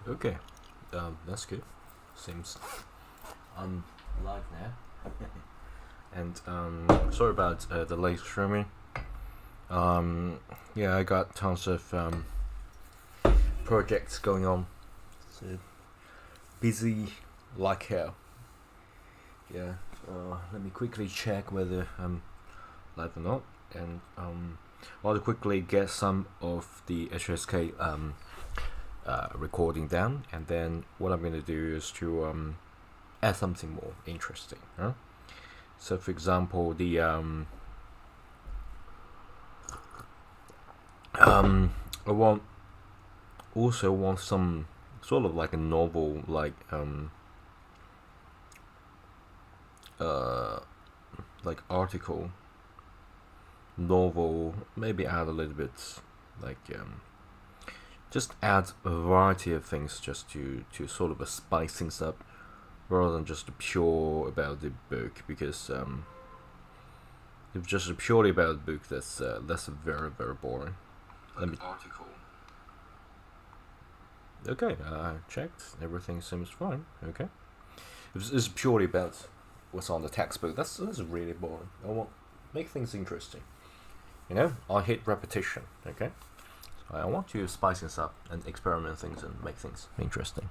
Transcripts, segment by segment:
Okay, that's good. Seems I'm live now. And sorry about the late streaming. Yeah, I got tons of projects going on. So busy like hell. Yeah. Let me quickly check whether I'm live or not, and I'll quickly get some of the HSK recording down, and then what I'm going to do is to add something more interesting. Huh? So, for example, the I want some sort of like a novel, like article, novel. Maybe add a little bit, like just add a variety of things, just to sort of spice things up, rather than just pure about the book, because if just purely about the book, that's very boring. Let me article. Okay, I checked. Everything seems fine. Okay, if it's purely about what's on the textbook, that's really boring. I want make things interesting. I hate repetition. Okay, so I want to spice things up and experiment things and make things interesting.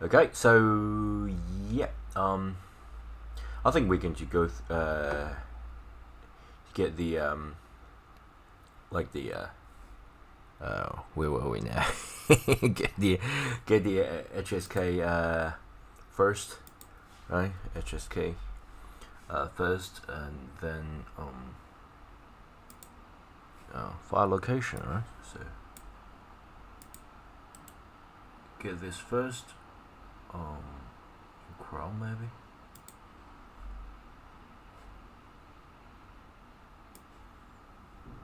Okay, so yeah, I think we're going to go get the where were we now? get the HSK first, right? HSK first, and then file location, right? So get this first. Chrome maybe.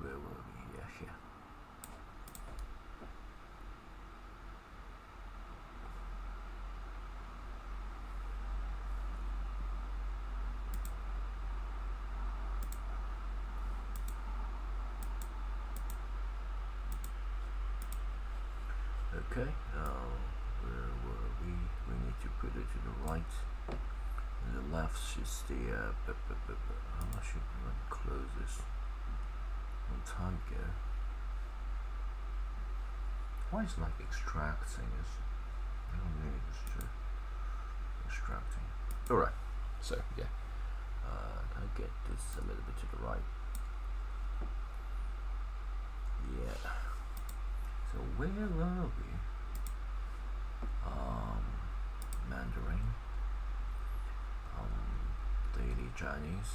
Where were we? Yeah, here. Okay. Where were we? We need to put it to the right. And the left is the. I should close this one time ago. Why is like extracting is? I don't need this extracting. Alright, so yeah. Can I get this a little bit to the right? Yeah. So where are we? Mandarin. Daily Chinese.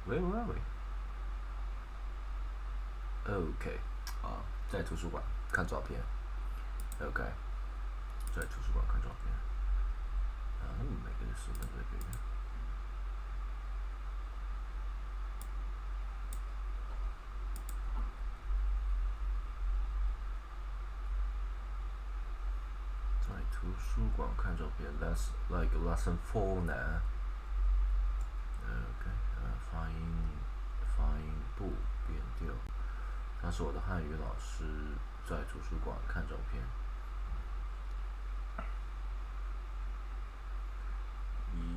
Where were we? Okay. 在图书馆看照片。Okay. 在图书馆看照片。Let me make this a little bit bigger. That's like lesson 4 now. Okay. 发音不变调。他是我的汉语老师，在图书馆看照片。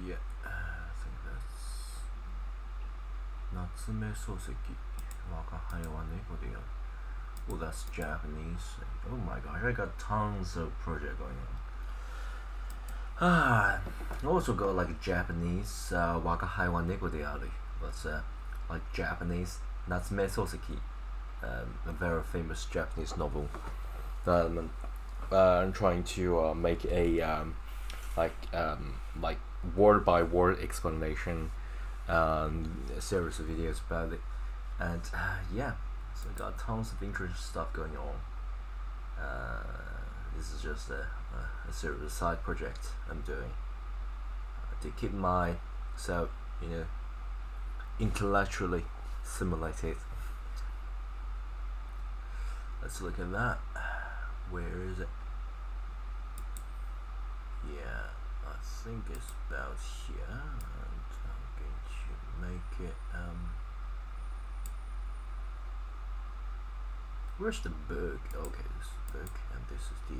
Yeah, I think that's 夏目漱石。我が輩は猫である。Oh, that's Japanese. Oh my gosh, I got tons of project going on. I also got like Japanese. 我が輩は猫である. That's like Japanese. Natsume Soseki. A very famous Japanese novel. I'm trying to make a like word by word explanation, a series of videos about it, and yeah, so I got tons of interesting stuff going on. This is just a series of side project I'm doing to keep myself, intellectually stimulated. Let's look at that. Where is it? Yeah, I think it's about here, and I'm going to make it Where's the book? Okay, this is the book, and this is the.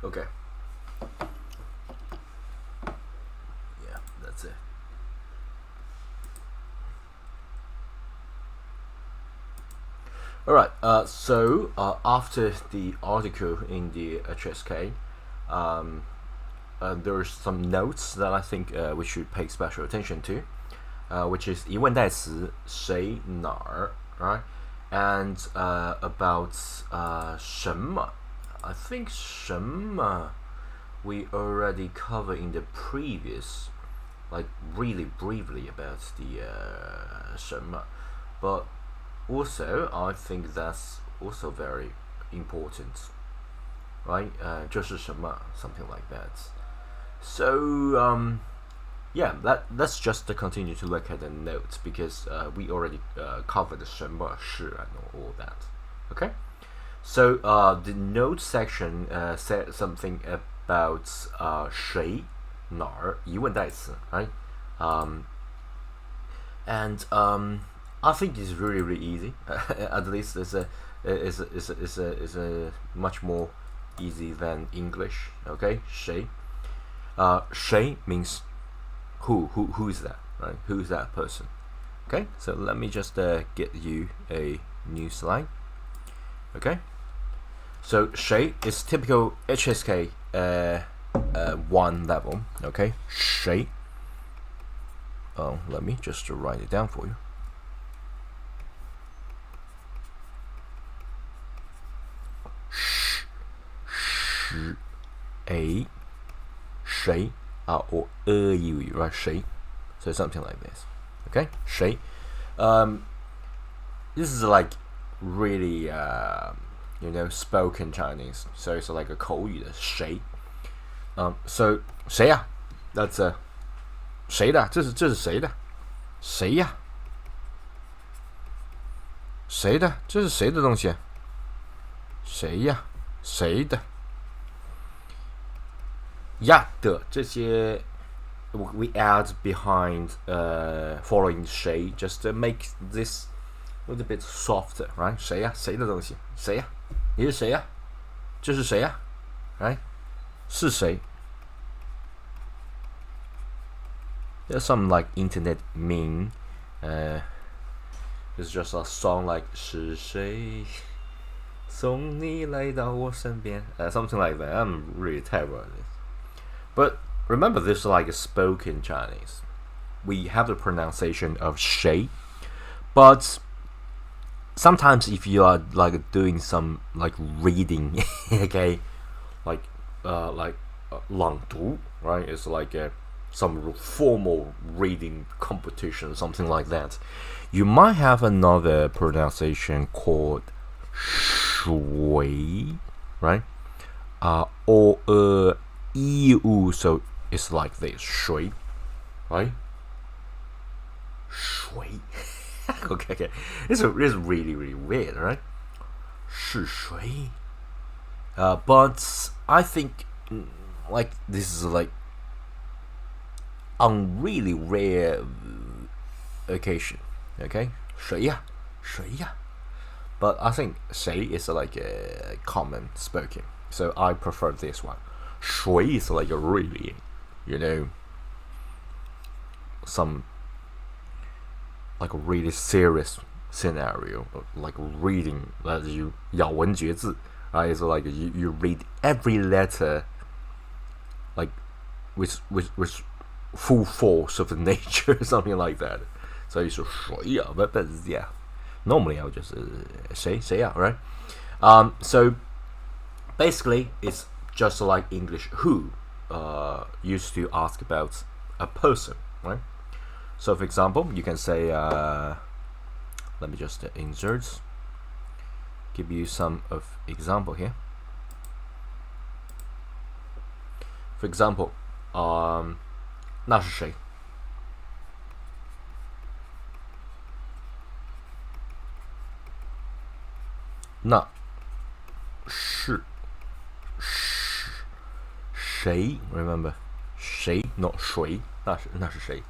Okay. Yeah, that's it. Alright, so after the article in the HSK, there's some notes that I think we should pay special attention to, which is 疑问代词谁哪儿 right? And about 什么 I think 什么 we already covered in the previous, like really briefly about the 什么 but also I think that's also very important, right? 这是什么 something like that. So yeah, let's just continue to look at the notes because we already covered the 什么是 and all that. Okay, so the note section said something about 谁哪儿疑问代词 right? And I think it's really easy. At least it's a much more easy than English. Okay, 谁 谁 means who is that, right? Who is that person? Okay, so let me just get you a new slide. Okay, so 谁 is typical HSK 1 level. Okay, 谁 let me just write it down for you. 谁 谁 or you, right? 谁 so something like this. Okay, 谁 this is like really spoken Chinese, so it's like a 口语的谁 so 谁呀 that's 谁的这是谁的谁呀谁的这是谁的东西谁呀谁的呀的这些 we add behind following 谁 just to make this a little bit softer, right? 谁呀谁的东西谁呀你是谁呀这是谁呀 right? 是谁 There's some like internet meme. It's just a song like 是谁送你来到我身边 something like that. I'm really terrible at this. But remember, this is like a spoken Chinese. We have the pronunciation of 谁 but sometimes if you are like doing some like reading okay like 朗读 right? It's like some formal reading competition, something like that. You might have another pronunciation called 谁 right? Or EU, so it's like this 谁 right? 谁 okay. It's really weird, right? 是谁 but I think like this is like on really rare occasion, okay? 谁呀谁呀 but I think 谁 is like a common spoken, so I prefer this one. 谁 is like a really, some like a really serious scenario, like reading that you 咬文嚼字 right? So like you read every letter like with full force of nature, something like that. So you say 谁呀 but yeah, normally I would just say 谁呀 right? So basically it's just like English who used to ask about a person, right? So for example, you can say let me just insert, give you some of example here. For example, 那是谁 那是谁 remember 谁 not 谁，那是谁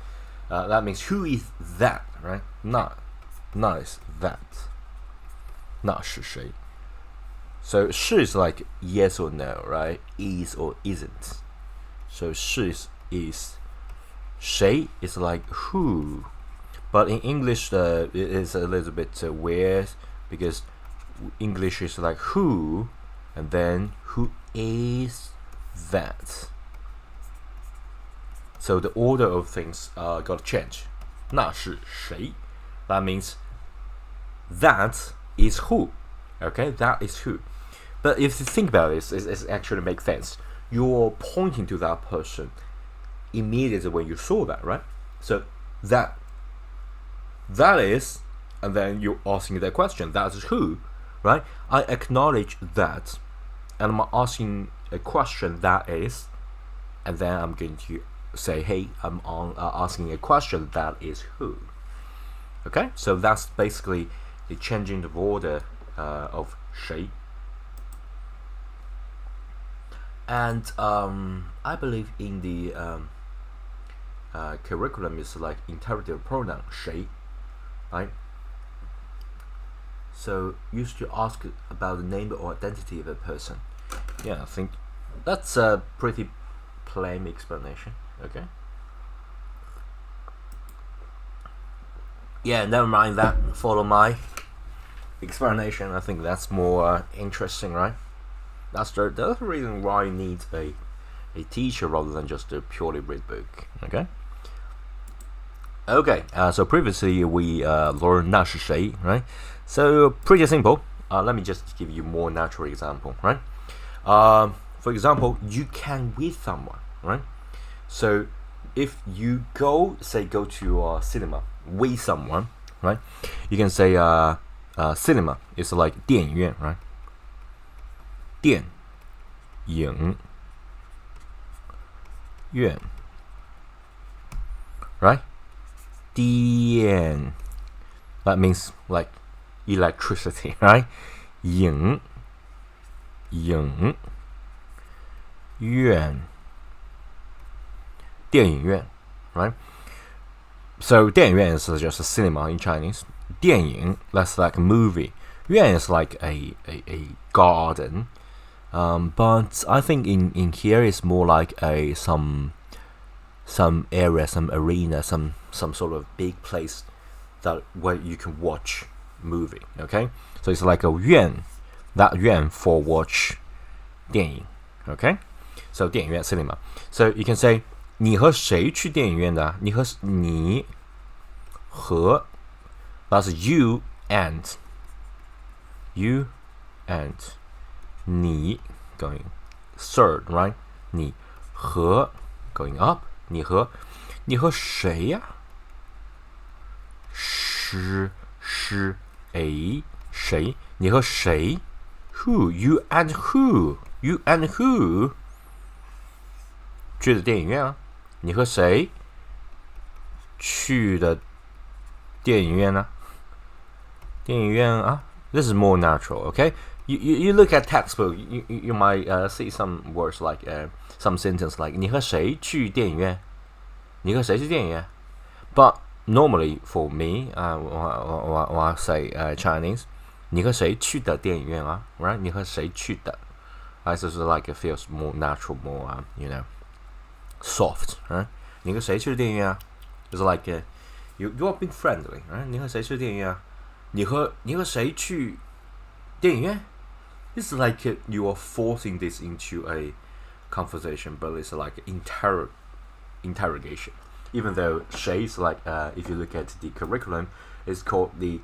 ？That means who is that, right? 那 is that， 那是谁？ So 是 is like yes or no, right? Is or isn't. So 是 is 谁 is like who, but in English it is a little bit weird because English is like who and then who is that. So the order of things got to change. 那是谁? That means that is who. Okay, that is who. But if you think about this, it actually makes sense. You're pointing to that person immediately when you saw that, right? So that is, and then you're asking the question, that is who, right? I acknowledge that, and I'm asking a question that is, and then I'm going to say, hey, I'm asking a question that is who. Okay, so that's basically the changing the order of 谁. And I believe in the curriculum is like interrogative pronoun 谁, right? So used to ask about the name or identity of a person. Yeah, I think that's a pretty plain explanation. Okay. Yeah, never mind that. Follow my explanation. I think that's more interesting, right? That's the reason why you need a teacher rather than just a purely read book. Okay. Okay. So previously we learned 那是谁, right? So pretty simple. Let me just give you more natural example, right? For example, you can with someone, right? So if you go to a cinema with someone, right? You can say cinema is like 电影院, right? 电影院, right? 电 that means like electricity, right? 影院电影院, right? So 电影院 is just a cinema in Chinese. 电影 that's like a movie. 院 is like a garden. But I think in here is more like some area, some arena, some sort of big place that where you can watch movie. Okay, so it's like a 院, that 院 for watch 电影. Okay, so 电影院 cinema. So you can say 你和谁去电影院的？你和 that's you and 你 going third, right? 你和 going up. 你和谁呀？谁？你和谁 ？Who? You and who? You and who? 去的电影院啊？你和谁去的电影院呢？电影院啊 ？This is more natural, okay? You look at textbook, you might see some words like some sentence like 你和谁去电影院？你和谁去电影院 ？But normally for me, when I say Chinese, 你和谁去的电影院啊 ？Right? 你和谁去的？ I just like it feels more natural, more soft, right? 你和谁去的电影院啊 ？It's like you are being friendly, right? 你和谁去电影院啊？你和谁去电影院 ？It's like you are forcing this into a conversation, but it's like interrogation. Even though 谁 is like if you look at the curriculum, it's called the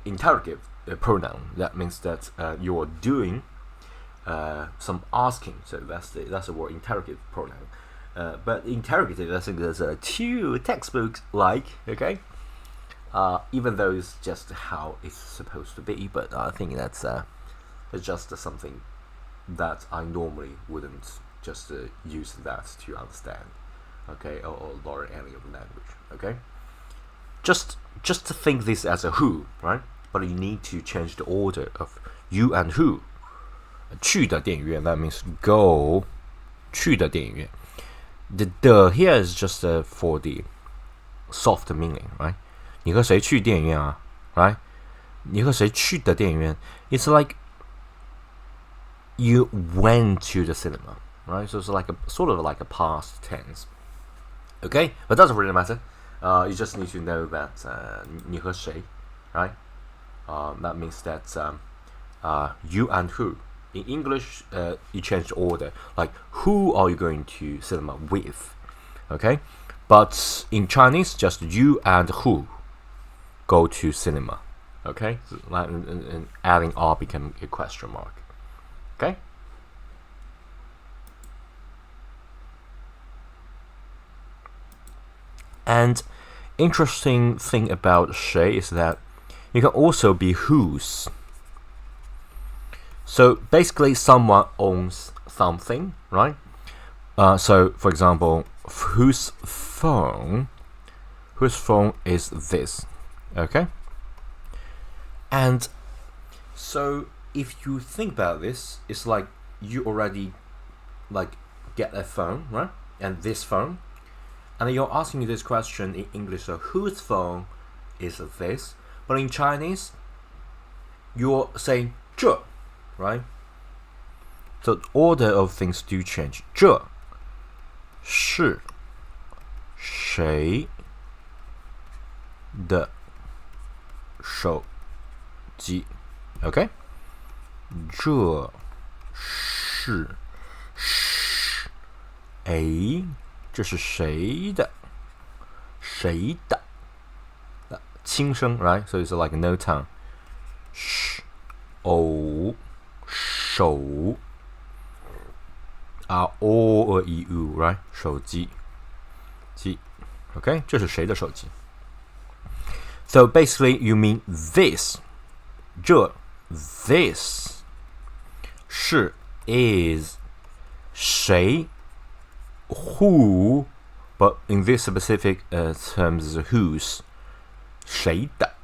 interrogative pronoun. That means that you are doing some asking. So that's the word interrogative pronoun. But interrogative, I think there's two textbooks like, okay? Even though it's just how it's supposed to be, but I think that's it's just something that I normally wouldn't just use that to understand, okay, or learn any of the language, okay? Just to think this as a who, right? But you need to change the order of you and who. 去的电影院 that means go 去的电影院。the here is just for the soft meaning, right? 你和谁去电影院啊 right? 你和谁去的电影院 It's like you went to the cinema, right? So it's like a sort of like a past tense. Okay, but it doesn't really matter. You just need to know that 你和谁 right? That means that you and who. In English, you change the order. Like, who are you going to cinema with? Okay? But in Chinese, just you and who go to cinema. Okay? So, and adding R become a question mark. Okay? And interesting thing about 谁 is that you can also be whose. So basically, someone owns something, right? So, for example, whose phone is this? Okay? And so, if you think about this, it's like you already like get a phone, right? And this phone, and you're asking this question in English. So, whose phone is this? But in Chinese, you're saying 这. Right? So the order of things do change. 这是谁的手机 Okay? 这是这是谁的轻声 right? So it's like no tongue. 手 are o or u, right? 手机 Okay? 这是谁的手机 So basically you mean this this 是 is 谁 who but in this specific terms is whose 谁的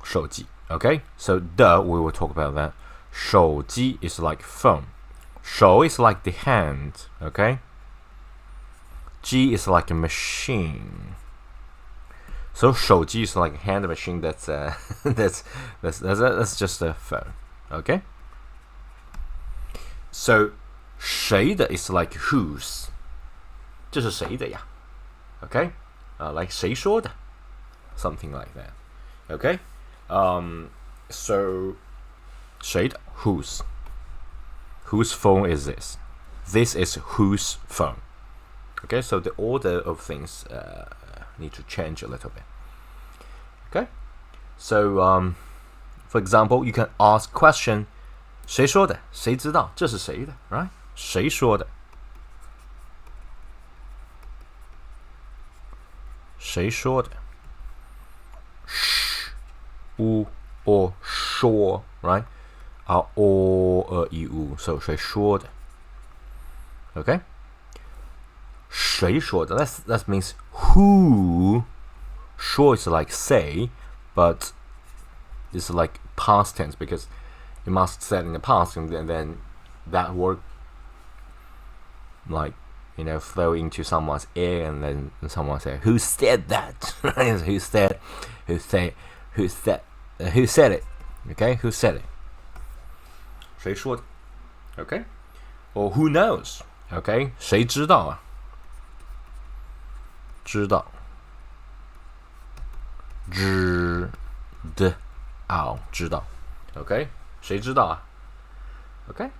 手机 Okay? So we will talk about that 手机 is like phone. 手 is like the hand. Okay? 机 is like a machine. So 手机 is like a hand machine. That's just a phone. Okay? So 谁的 is like whose. 这是谁的呀 Okay? Like 谁说的 Something like that. Okay? So 谁的 whose phone is this? This is whose phone. Okay, so the order of things need to change a little bit. Okay, so for example, you can ask question 谁说的谁知道这是谁的 right? 谁说的谁说的 u or 说 right? Are o u. So 谁说的 Okay? 谁说的 that means who 说 is like say, but it's like past tense because you must say it in the past and then that word like flow into someone's ear and then someone say who said that who said it Okay, who said it 谁说的 Okay, or who knows Okay, 谁知道啊知道知道 Okay, 谁知道啊 Okay,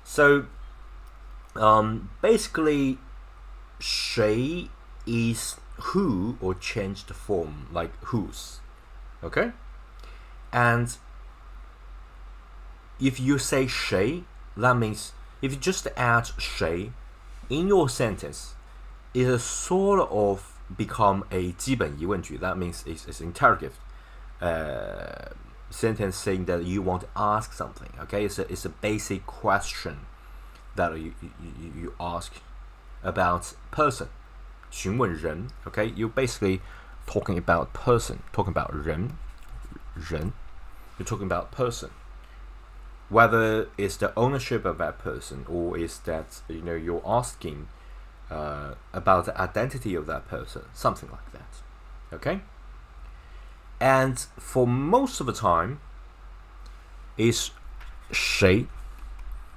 so basically 谁 is who or changed form like whose Okay, and if you say 谁 that means if you just add 谁 in your sentence it is sort of become a 基本疑问句 that means it's interrogative sentence saying that you want to ask something Okay, it's a basic question that you ask about person 询问人 Okay, you're basically talking about person talking about 人 you're talking about person whether it's the ownership of that person or is that you're asking about the identity of that person, something like that. Okay? And for most of the time, is 谁.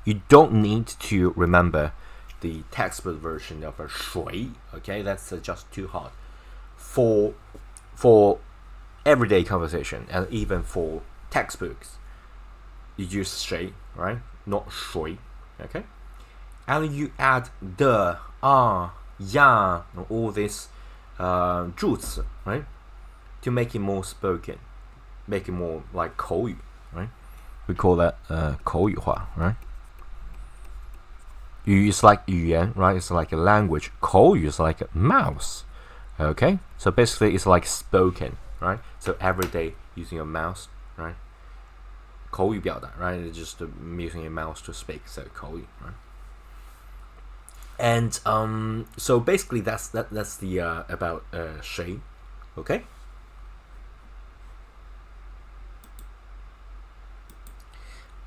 You don't need to remember the textbook version of a 谁. Okay, that's just too hard. For everyday conversation and even for textbooks, you use 谁, right? Not 谁. Okay, and you add the, ya, all this 助词, right? To make it more spoken, make it more like 口语, right? We call that 口语化, right? 语 is like 语言, right? It's like a language. 口语 is like a mouse. Okay? So basically it's like spoken, right? So every day using your mouse, right? 口语表达, right? It's just using your mouse to speak, so 口语, right? And so basically that's the about 谁, okay?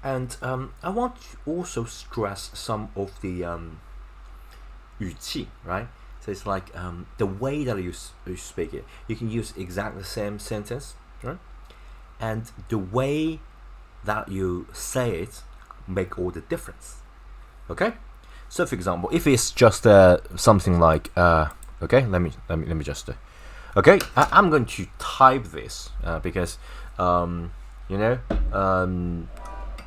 And I want to also stress some of the 语气, right? So it's like the way that you speak it. You can use exactly the same sentence, right? And the way that you say it make all the difference. Okay? So for example, if it's just something like okay, let me just okay, I'm going to type this because you know,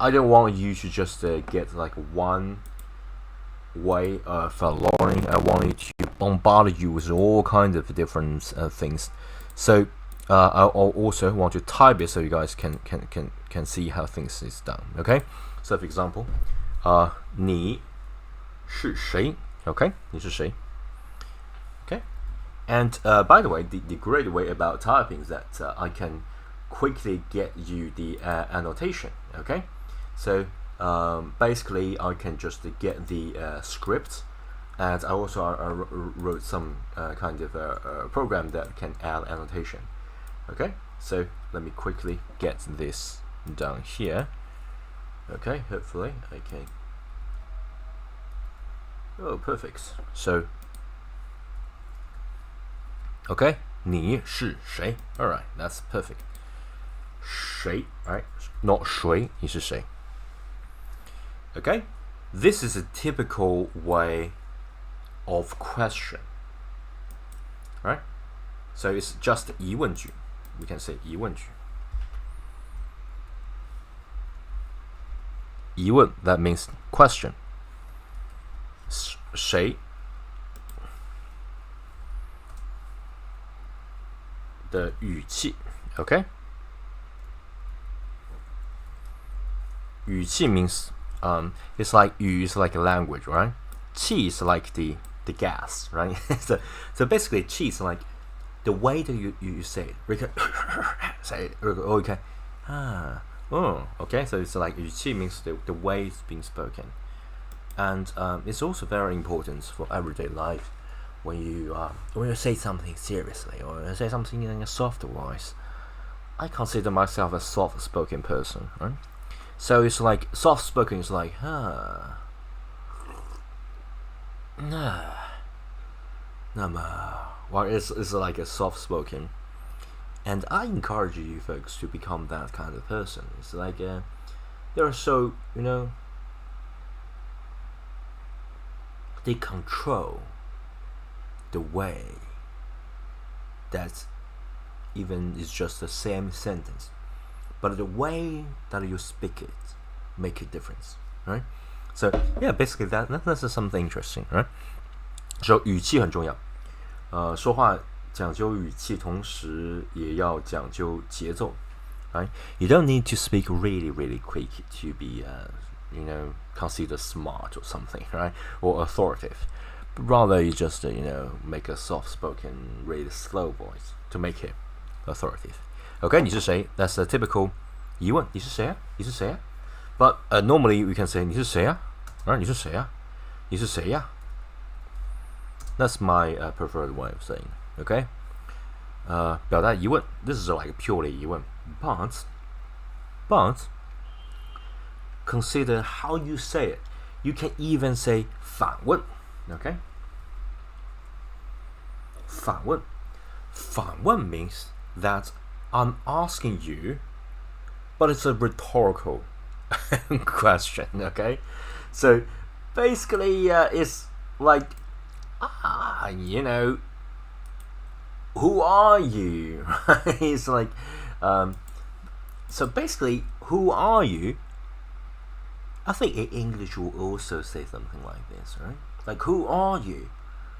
I don't want you to just get like one way of learning. I want you to bombard you with all kinds of different things. So I also want to type it so you guys can see how things is done. Okay. So for example, 你是谁? Okay, 你是谁? Okay. And by the way, the great way about typing is that I can quickly get you the annotation. Okay. So basically, I can just get the script, and I also wrote some kind of program that can add annotation. Okay, so let me quickly get this down here. Okay, hopefully I can. Oh, perfect. So, okay, 你是谁? All right, that's perfect. 谁, right? Not 谁, 你是谁? Okay, this is a typical way of question, right? So it's just 疑问句. We can say 疑问句. 疑问, that means question. 谁的语气, okay? 语气 means it's like 语 is like a language, right? 气 is like the gas, right? so basically 气 is like the way that you say it. We can say it. Okay. Okay. So it's like 语气 means the way it's being spoken, and it's also very important for everyday life when you say something seriously or you say something in a soft voice. I consider myself a soft-spoken person, right? So it's like soft-spoken is like well, it's like a soft-spoken, and I encourage you folks to become that kind of person. It's like they're so, you know, they control the way that even it's just the same sentence, but the way that you speak it make a difference, right? So yeah, basically that's something interesting, right? So 语气很重要，说话讲究语气，同时也要讲究节奏， right? You don't need to speak really quick to be you know, considered smart or something, right? Or authoritative. But rather you just you know, make a soft-spoken, really slow voice to make it authoritative. Okay, 你是谁? That's a typical 疑问，你是谁啊？你是谁啊？ But normally we can say 你是谁啊？ Right? 你是谁啊？你是谁呀？ That's my preferred way of saying. Okay. 表达疑问. This is like purely 疑问. But consider how you say it. You can even say 反问. Okay. 反问。反问 means that I'm asking you, but it's a rhetorical question, okay? So basically, it's like, who are you? It's like, so basically, who are you? I think in English we'll also say something like this, right? Like, who are you?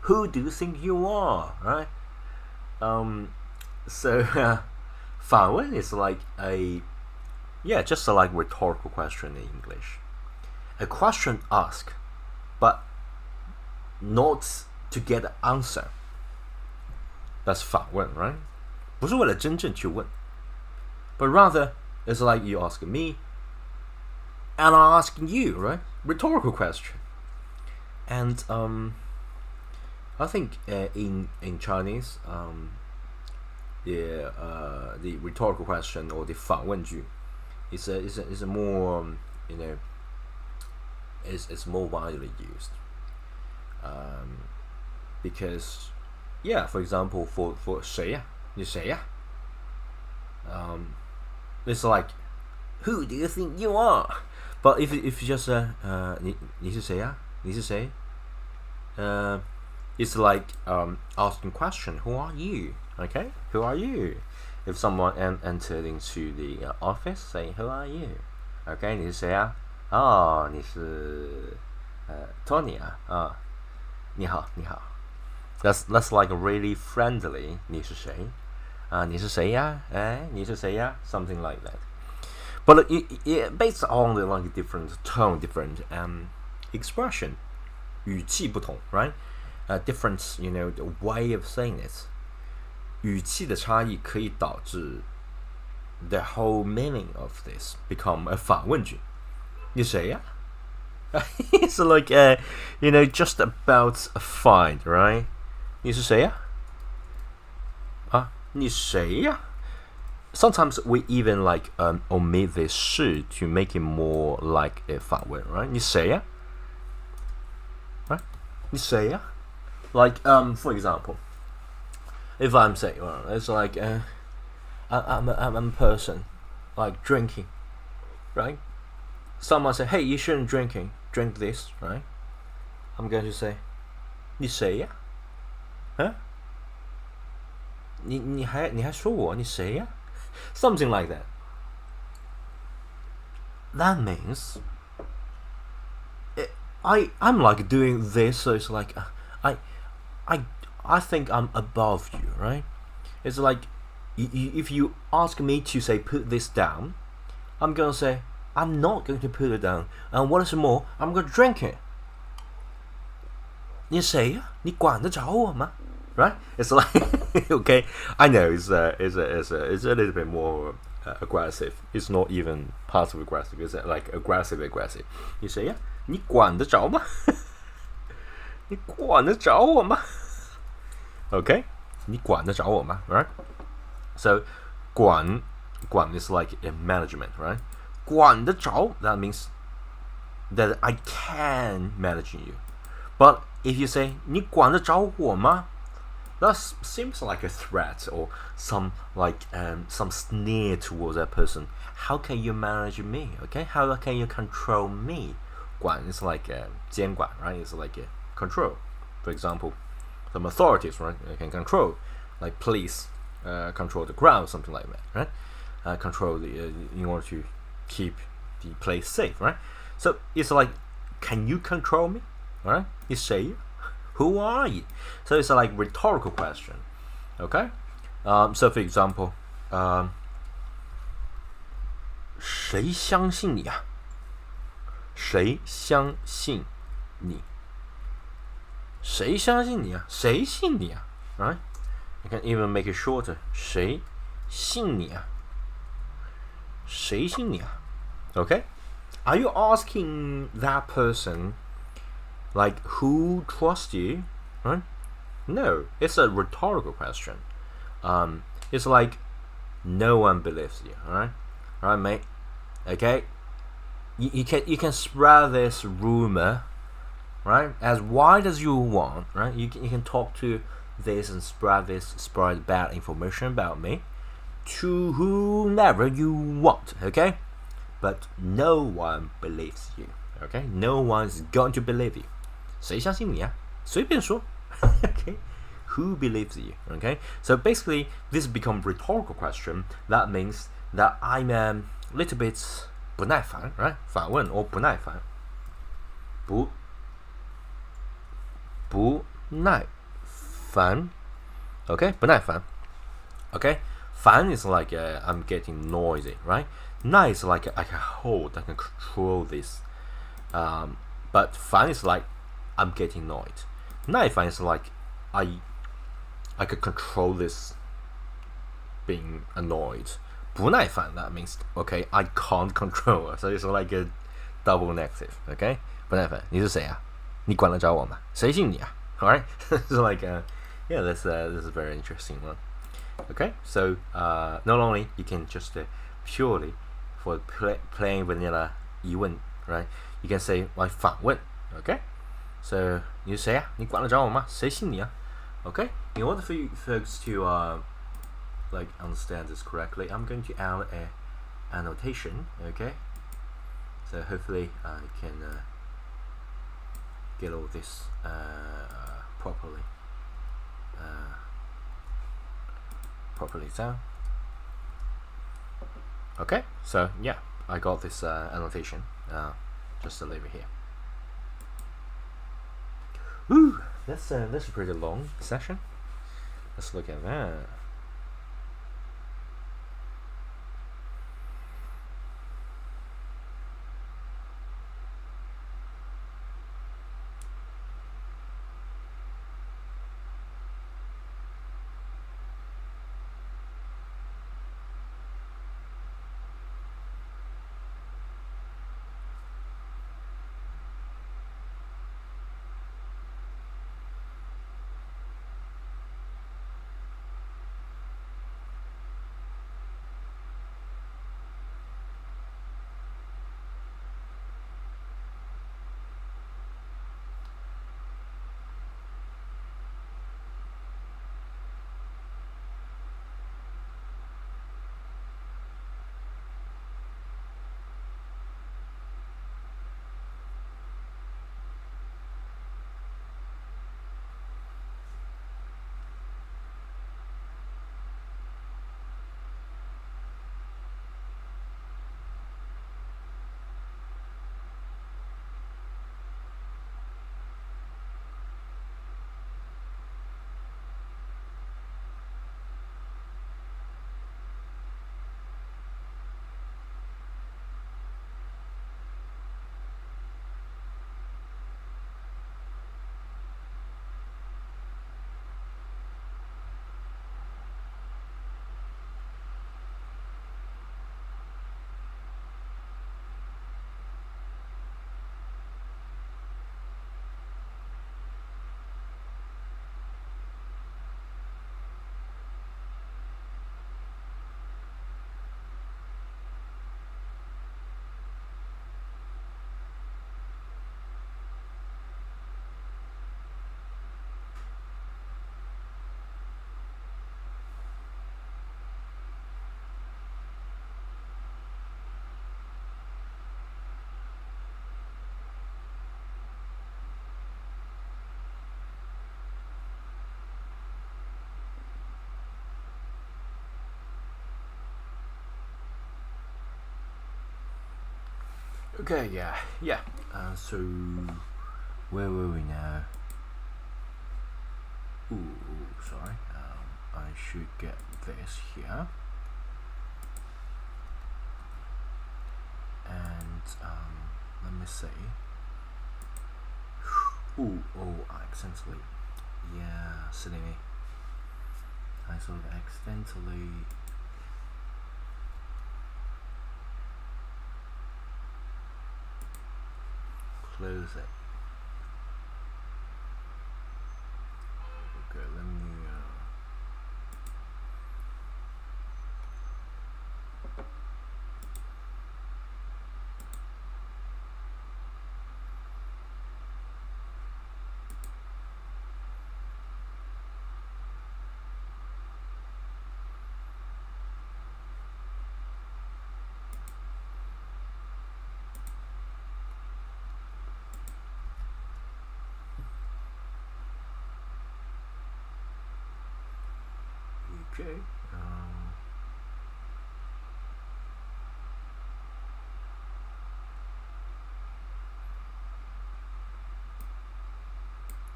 Who do you think you are, right? So 反问 is like just a like rhetorical question in English. A question asked, but not to get an answer. That's 反问, right? 不是为了真正去问 but rather it's like you asking me and I'm asking you, right? Rhetorical question. And I think in Chinese, the rhetorical question or the 反问句is a more is more widely used, because for example for 谁呀？你谁呀？ it's like, who do you think you are? But if you just 你是谁呀？ 你是谁？ it's like asking question, who are you? Okay, who are you? If someone entered into the office, say, who are you? Okay, 你是谁啊？哦，你是Tony 啊？你好，你好。That's like really friendly. 你是谁？你是谁呀？你是谁呀？ Something like that. But based on the like different tone, different expression, 语气不同 right? Different, the way of saying it. 语气的差异可以导致 the whole meaning of this become a 反问句。你谁呀？ It's like just about a find, right? 你是谁呀？你谁呀？ Sometimes we even like omit this 是 to make it more like a 反问, right? 你谁呀？ Right? 你谁呀？ Like for example, if I'm saying, it's like I'm a person like drinking, right? Someone say, hey, you shouldn't drink this, right? I'm going to say, 你谁呀？ Huh? 你还说我你谁呀？ Something like that. That means I'm like doing this, so it's like I think I'm above you, right? It's like if you ask me to say put this down, I'm gonna say I'm not going to put it down, and what is more, I'm gonna drink it. 你谁呀？你管得着我吗？ Right? It's like okay. I know it's a little bit more aggressive. It's not even passive aggressive. It's like aggressive. 你谁呀？你管得着吗？你管得着我吗？ Okay? 你管得着我吗？ Right? So 管 is like a management, right? 管得着 that means that I can manage you. But if you say 你管得着我吗？ That seems like a threat or some sneer towards that person. How can you manage me? Okay, how can you control me? 管 is like 监管, right? It's like a control. For example, some authorities, right? They can control, like police, control the crowd, something like that, right? Control in order to keep the place safe, right? So it's like, can you control me? All right? You say. Who are you? So it's a like rhetorical question. Okay? So for example, 谁相信你啊？谁相信你？谁相信你啊？谁信你啊？ Right? You can even make it shorter. 谁信你啊？谁信你啊？ Okay? Are you asking that person like who trusts you? Right? No, it's a rhetorical question. It's like no one believes you. Alright, mate. Okay, you can spread this rumor right? As wide as you want, right? You can talk to this and spread bad information about me to whomever you want, okay? But no one believes you, okay? No one's going to believe you. 谁相信你啊？随便说 okay? Who believes you, okay? So basically, this become rhetorical question. That means that I'm a little bit 不耐烦, right? 反问 or 不耐烦。不耐烦 okay? 不耐烦 okay? 烦 is like I'm getting noisy, right? 耐 is like I can hold, I can control this. But 烦 is like I'm getting annoyed. 耐烦 is like I could control this being annoyed. 不耐烦 that means okay, I can't control. So it's like a double negative, okay? 不耐烦，你是谁啊？你管得着我吗？谁信你啊？ Alright? So like yeah, this is a very interesting one. Okay, so not only you can just purely for plain vanilla 疑问 right? You can say like 反问 okay? So 你是谁啊？你管得着我吗？谁信你啊？ Okay? In order for you folks to like understand this correctly, I'm going to add a annotation, okay? So hopefully I can get all this properly down. Okay, so yeah, I got this annotation. Just to leave it here. Ooh, that's a pretty long session. Let's look at that. Okay, yeah. So where were we now? Ooh, sorry. I should get this here. And let me see. I accidentally. Yeah, silly me. I sort of accidentally. Close it. Okay, let me Okay.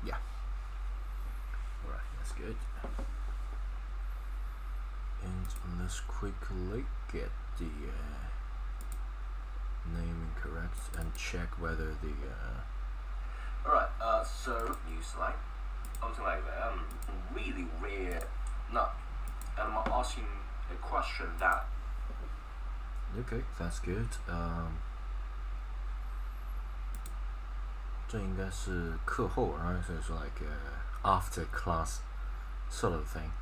Yeah. Alright, that's good. And let's quickly get the naming correct and check whether the Alright, so new slide, something like that. Really rare. No, I'm asking a question that. Okay, that's good. 这应该是课后 right? So it's like after class sort of thing.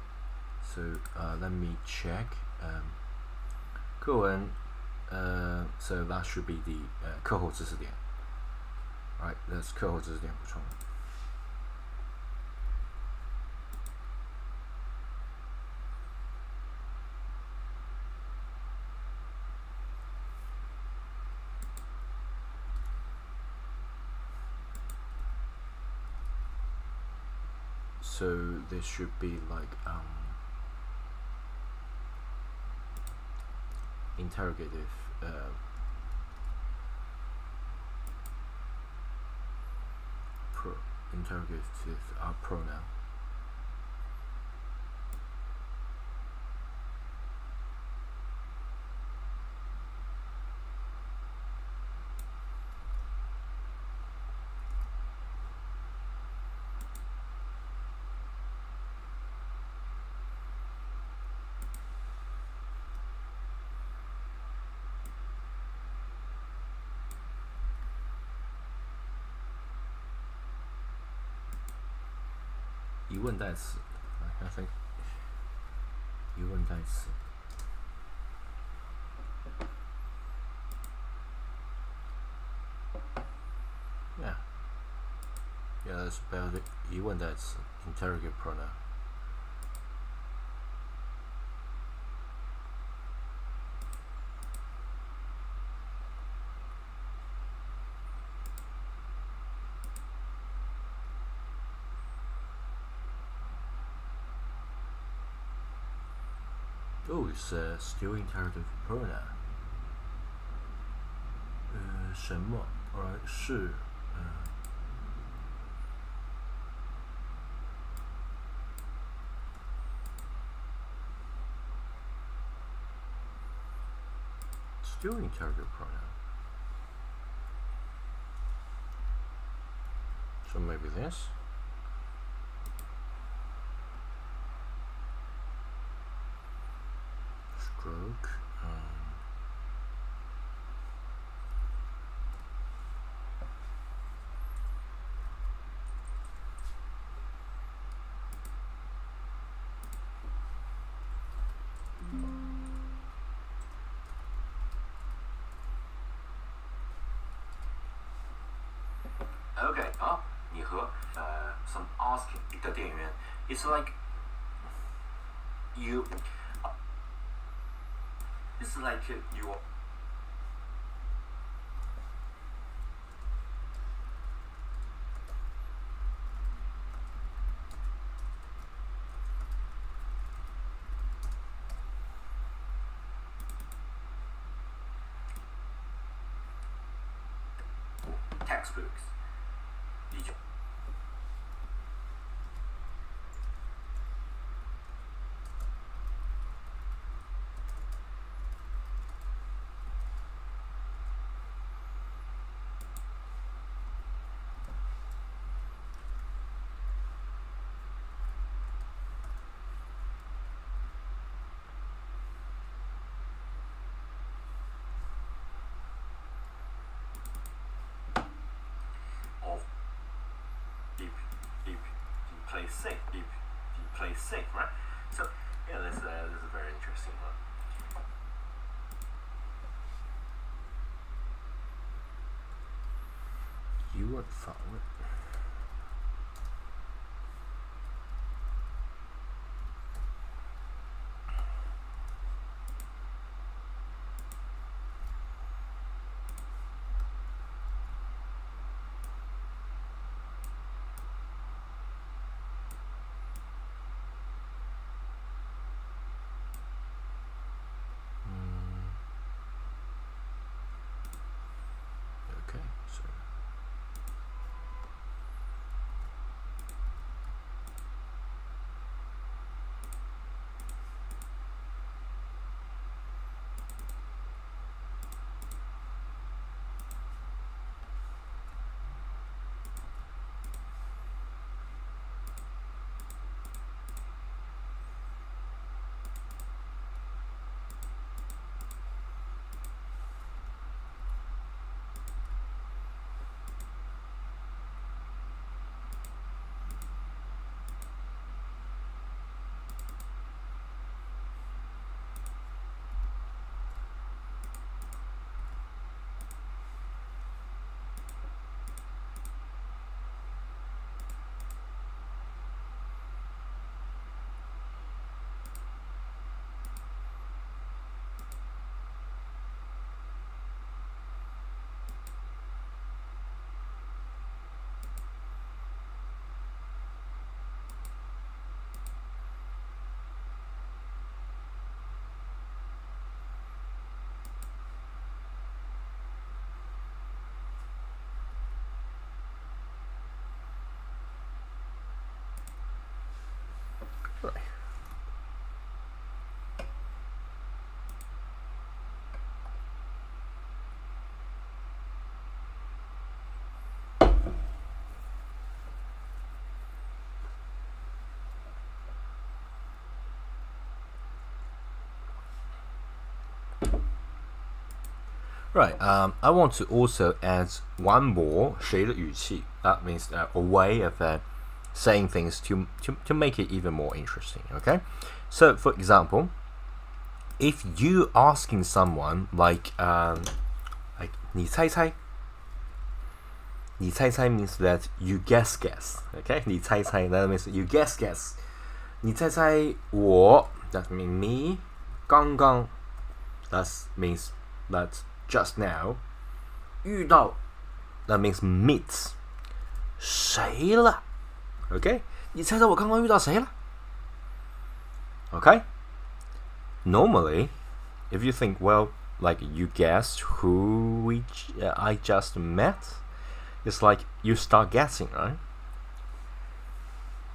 So let me check. 课文 so that should be the 课后知识点. Right, that's 课后知识点补充. So this should be like interrogative interrogative pronoun. I think 疑问代词. Yeah, that's about it. 疑问代词 interrogative pronoun. Oh, it's still interrogative pronoun. 什么 or 是 still interrogative pronoun. So maybe this. Stroke. Okay, 你和some asking 的店员 it's like you it's like you textbooks. Play safe. You play safe, right? So yeah, this is a very interesting one. 疑问访问. Right. Right. I want to also add one more 谁的语气. That means a way of saying things to make it even more interesting. Okay. So, for example, if you asking someone like 你猜猜. 你猜猜 means that you guess. Okay. 你猜猜 that means you guess. 你猜猜我 that means me. 刚刚 that means that just now. 遇到 that means meet. 谁了 Okay. 你猜猜我刚刚遇到谁了 Okay. Normally, if you think, well, like you guessed who I just met, it's like you start guessing, right?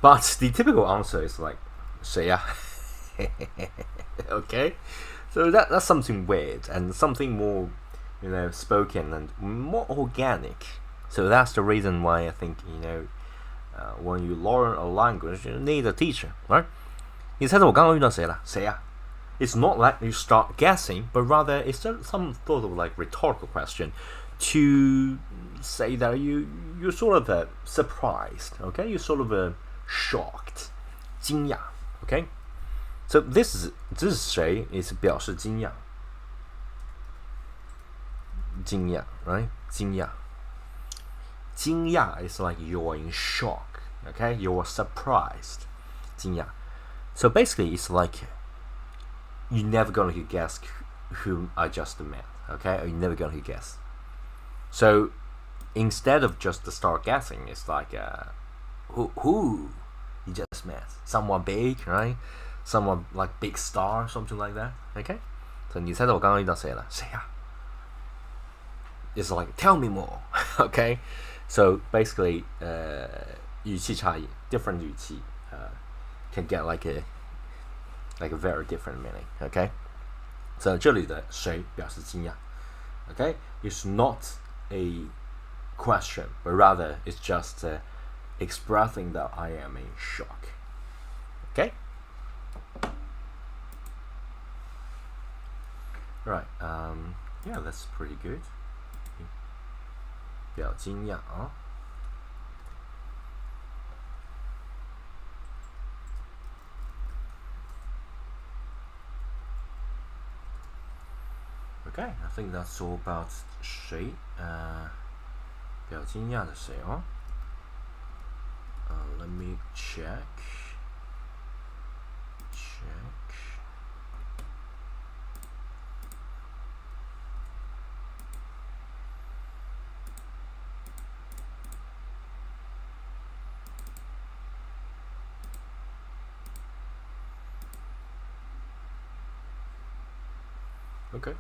But the typical answer is like 谁呀 Okay. So that's something weird and something more, spoken and more organic. So that's the reason why I think, when you learn a language, you need a teacher, right? 你猜猜我刚刚遇到谁了？谁呀 It's not like you start guessing, but rather it's some sort of like rhetorical question to say that you're sort of surprised, okay? You're sort of shocked, 惊讶 okay? So this is 谁 is 表示惊讶 right? 惊讶 is like you're in shock, okay? You're surprised, 惊讶 So basically it's like you're never going to guess whom I just met, okay? You're never going to guess. So instead of just to start guessing, it's like who you just met? Someone big, right? Someone like big star, something like that, okay? So 你猜猜我刚刚遇到谁了？谁呀 It's like tell me more, okay? So basically, 语气差异 different 语气 can get like a very different meaning, okay? So 这里的谁表示惊讶 okay? It's not a question, but rather it's just expressing that I am in shock, okay? Right, yeah, that's pretty good. 表惊讶啊 Okay, I think that's all about 谁表惊讶的谁哦 Let me check. Okay.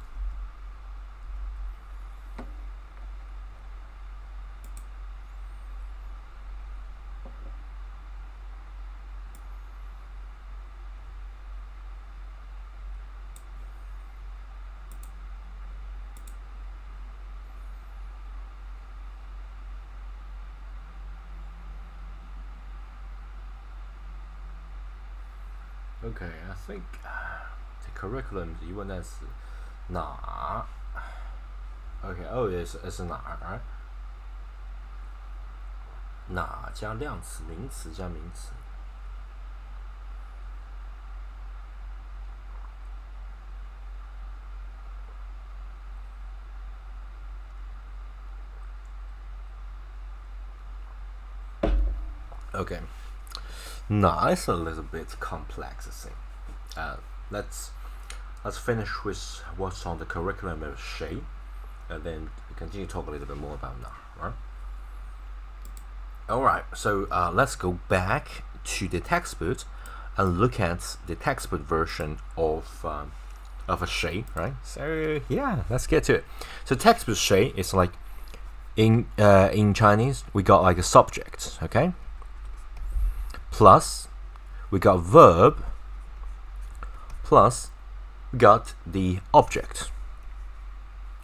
Okay, I think the curriculum 疑问在是哪 Okay, oh, it's 哪 right? 哪加量词名词加名词 Okay, 哪 is a little bit complex, I think. Let's finish with what's on the curriculum of 谁 and then continue to talk a little bit more about 哪 right? Alright, so let's go back to the textbook and look at the textbook version of a 谁, right? So yeah, let's get to it. So textbook 谁 is like in Chinese we got like a subject, okay? Plus we got verb plus we got the object.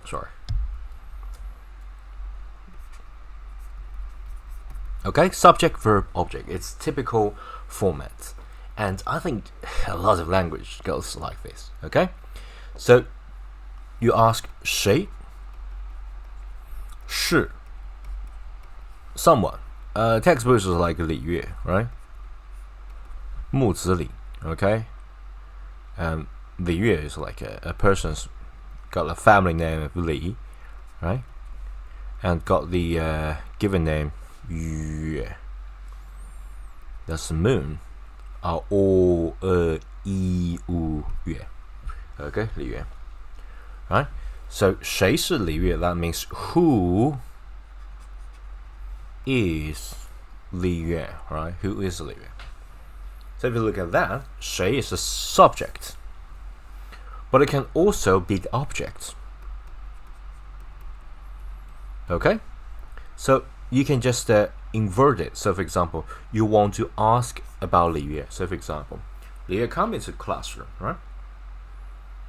Sorry. Okay, subject, verb, object. It's typical format. And I think a lot of language goes like this. Okay? So you ask 谁 是 someone. Textbook is like 李月, right? 木子李, okay? And 李月 is like a person's got a family name of Li, right? And got the given name 月. That's the moon. O E U 月. Okay, 李月. Right? So 谁是李月? That means who is 李月, right? Who is 李月? So if you look at that, 谁 is the subject, but it can also be the object. Okay? So you can just invert it. So for example, you want to ask about Li Yue. So for example, Li Yue comes into the classroom, right?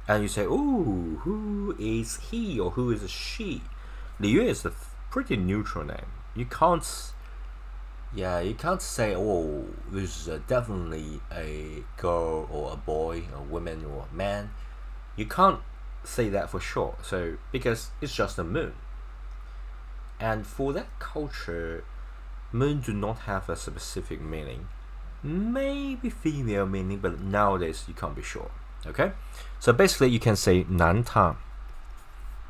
And you say, oh, who is he or who is she? Li Yue is a pretty neutral name. You can't say, oh, this is definitely a girl or a boy, a woman or a man. You can't say that for sure. So because it's just a moon. And for that culture, moon do not have a specific meaning. Maybe female meaning, but nowadays you can't be sure. Okay? So basically you can say 男他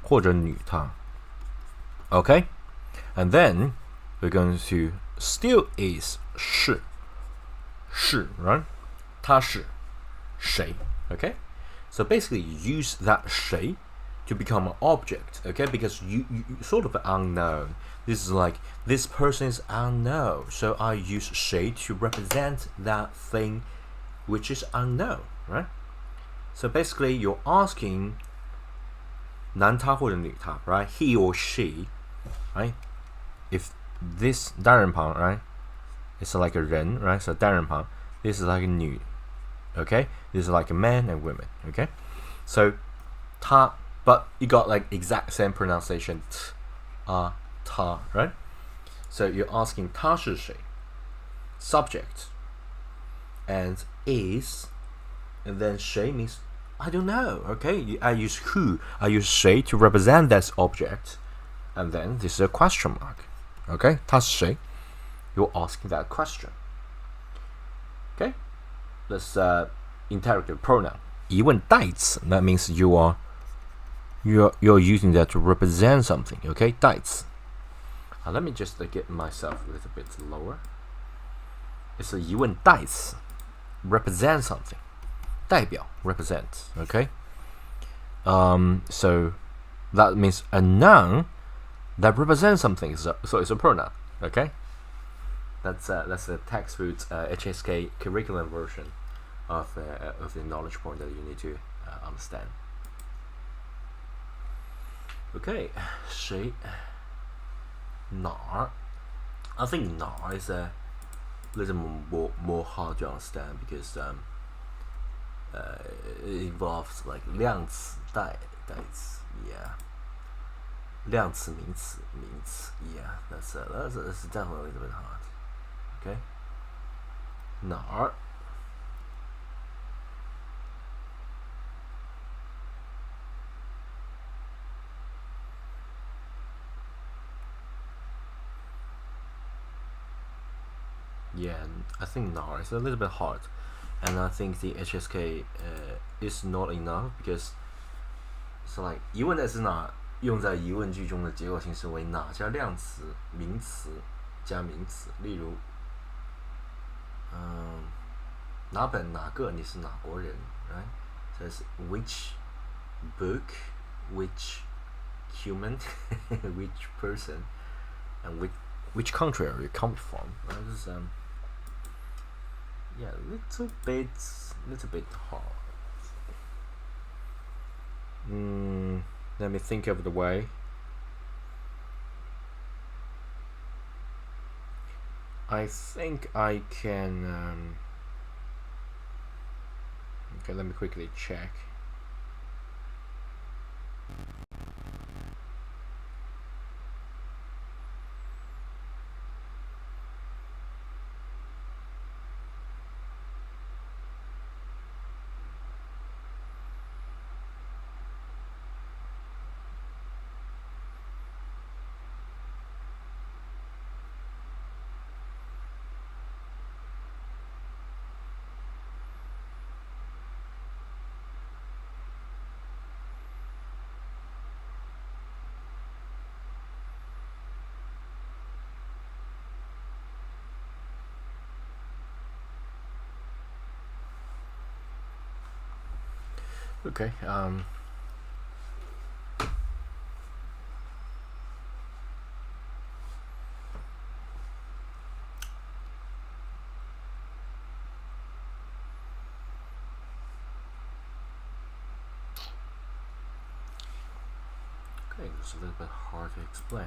或者女他. Okay? And then we're going to still is 是 right? 他是谁. Okay? So basically you use that 谁 to become an object, okay? Because you sort of unknown. This is like, this person is unknown. So I use 谁 to represent that thing which is unknown, right? So basically you're asking 男他或者女他, right? He or she, right? If this 单人旁, right? It's like a 人, right? So 单人旁, this is like a 女, okay? This is like a man and women, okay? So 他, but you got like exact same pronunciation, ta, right? So you're asking 他是谁 subject, and is, and then 谁 means I don't know, okay? I use who, I use 谁 to represent that object, and then this is a question mark, okay? 他是谁? You're asking that question, okay? Let's interrogative pronoun 疑问代词, that means you're using that to represent something, okay? 代词. Let me just get myself a little bit lower. It's a 疑问代词, represent something. 代表 represent, okay? So that means a noun that represents something. So it's a pronoun, okay? That's the textbook HSK curriculum version of the knowledge point that you need to understand. Okay, 谁 哪儿? I think 哪儿 is a little more hard to understand because it involves like 量词代词, yeah. 量词名词 yeah. That's definitely a little bit hard. Okay. 哪儿? Yeah, I think 哪儿 is a little bit hard, and I think the HSK is not enough because it's like 疑问代词哪用在疑问句中的结构形式为哪加量词名词加名词，例如哪本哪个你是哪国人 right? So it's which book, which human, which person, and which country are you coming from? Right? This is, yeah, little bit hard. Let me think of the way. I think I can Okay, let me quickly check. Okay. Okay, it's a little bit hard to explain.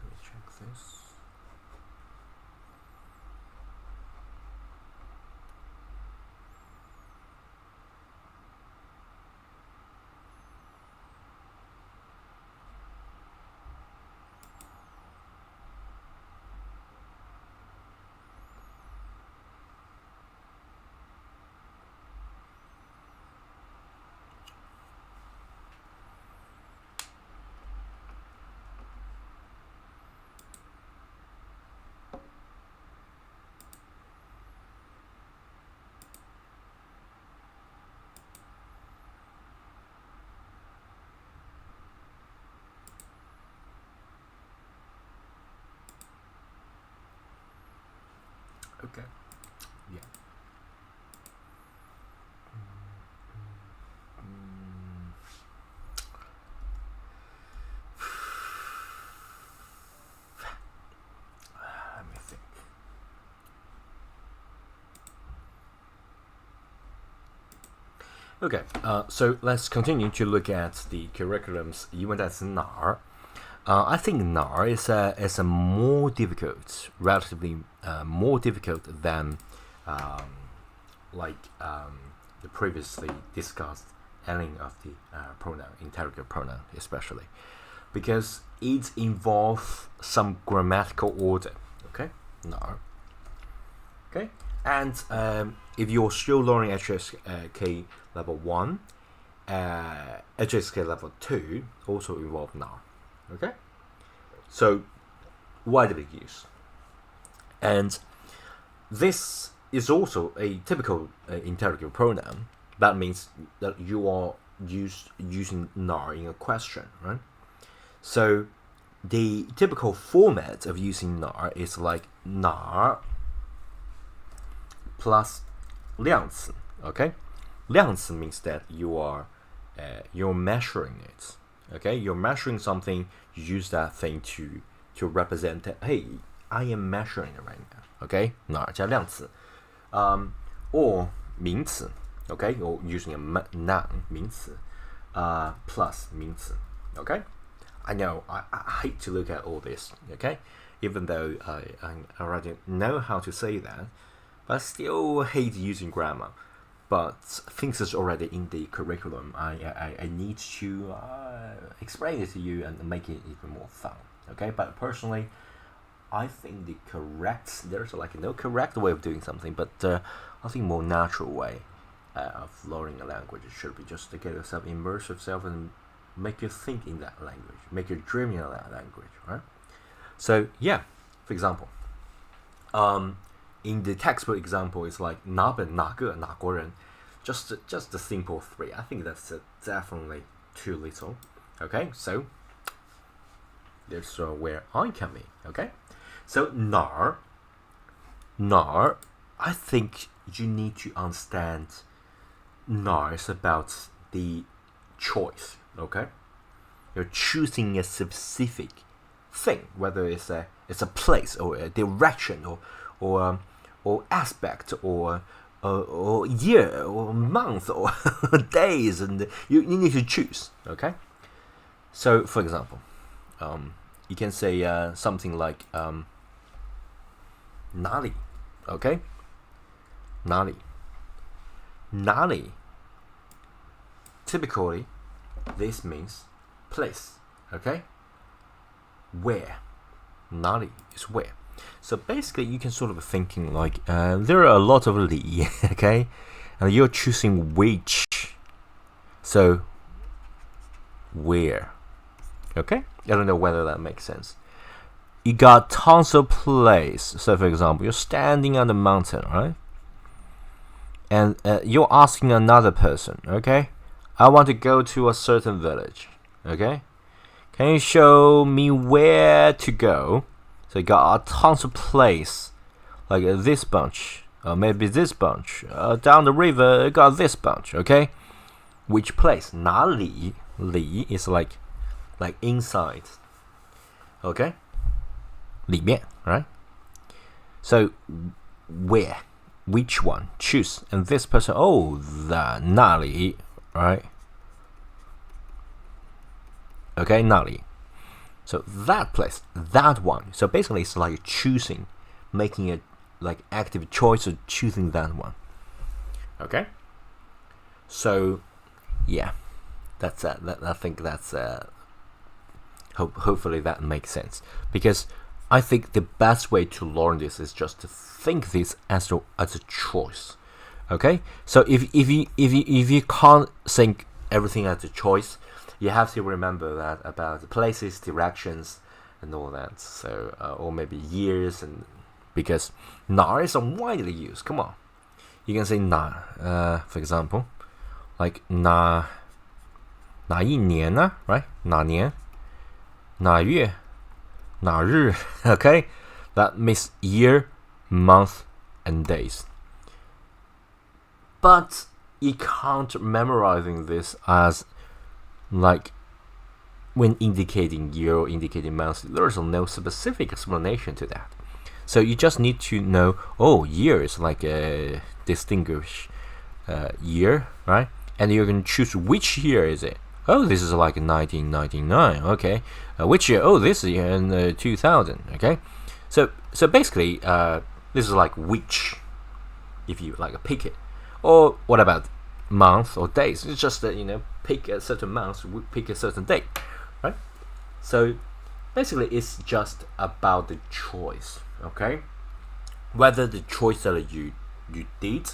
Let me check this. Okay. Yeah. Let me think. Okay, so let's continue to look at the curriculums. 因为在是哪儿? I think 哪儿 is a more difficult, relatively more difficult than the previously discussed ending of the pronoun, interrogative pronoun especially, because it involves some grammatical order. Okay, 哪儿? Okay, and if you're still learning HSK level 1, HSK level 2 also involve 哪儿. Okay, so widely used, and this is also a typical interrogative pronoun. That means that you are using 哪儿 in a question, right? So the typical format of using 哪儿 is like 哪儿 plus 量词. Okay, 量词 means that you're measuring it. Okay, you're measuring something. You use that thing to represent that. Hey, I am measuring it right now. Okay, 哪加量词，or 名词。Okay, or using a noun 名词，plus 名词。Okay, I know I hate to look at all this. Okay, even though I already know how to say that, but I still hate using grammar. But since it's already in the curriculum, I need to explain it to you and make it even more fun. Okay, but personally, I think there's like no correct way of doing something, but I think more natural way of learning a language should be just to get yourself, immerse yourself, and make you think in that language, make you dream in that language, right? So yeah, for example, in the textbook example, it's like 哪本哪个哪国人, just the simple three. I think that's definitely too little. Okay, so there's where I come in. Okay, so 哪儿, I think you need to understand 哪儿 is about the choice. Okay, you're choosing a specific thing, whether it's a place or a direction or aspect or year or month or days, and you need to choose. Okay, so for example, you can say something like 哪里. Okay, 哪里. Typically, this means place. Okay, where. 哪里 is where. So basically, you can sort of be thinking like there are a lot of 里, okay, and you're choosing which. So where, okay? I don't know whether that makes sense. You got tons of place. So for example, you're standing on the mountain, right? And you're asking another person, okay? I want to go to a certain village, okay? Can you show me where to go? So you got a tons of place, like this bunch, or maybe this bunch. Down the river, you got this bunch, okay? Which place? 哪里 里 is like inside, okay? 里面, right? So where? Which one? Choose. And this person, the 那里, right? Okay, 那里. So that place, that one. So basically, it's like choosing, making a like active choice of choosing that one. Okay. So, yeah, that's I think that's hopefully that makes sense, because I think the best way to learn this is just to think this as a choice. Okay. So if you can't think everything as a choice, you have to remember that about the places, directions, and all that. So, or maybe years, and because 哪儿 is widely used. Come on, you can say 哪, for example, like 哪一年呢, right? 哪年, 哪月, 哪日. Okay, that means year, month, and days. But you can't memorizing this as like when indicating year or indicating month. There's no specific explanation to that. So you just need to know, year is like a distinguished year, right? And you're going to choose which year is it. This is like 1999, okay. Which year? This year in 2000, okay. So basically, this is like which, if you like pick it. Or what about month or days? It's just that, pick a certain month, pick a certain date, right? So basically, it's just about the choice, okay? Whether the choice that you did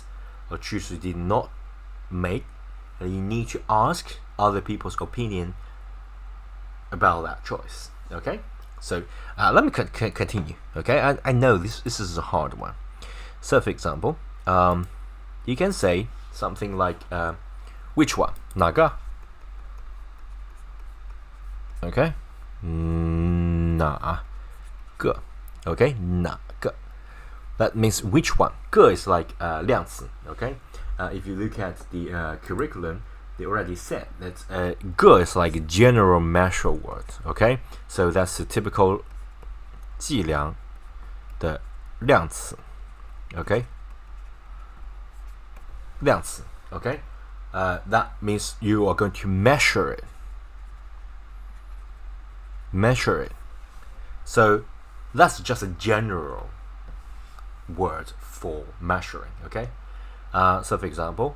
or choose you did not make, and you need to ask other people's opinion about that choice, okay? So let me continue, okay? I know this is a hard one. So for example, you can say something like which one? 哪个? Okay? 哪个? Okay? 哪个? That means which one? 个 is like 量词, okay? if you look at the curriculum, they already said that 个 is like a general measure word. Okay, so that's the typical 计量的量词。Okay, 量词。Okay, that means you are going to measure it. Measure it. So that's just a general word for measuring. Okay, so for example,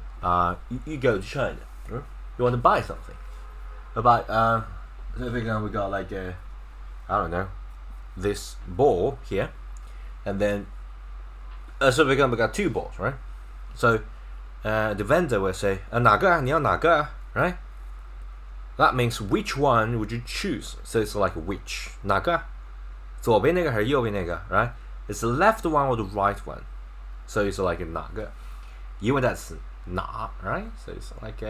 you go to China, you want to buy something. But so for example, we got like I don't know, this ball here, and then so for example, we got 2 balls, right? So the vendor will say, 哪个啊？你要哪个啊？ right? That means which one would you choose? So it's like which 哪个啊？左边那个还是右边那个 right? It's the left one or the right one. So it's like 哪个？因为 that's 哪 right? So it's like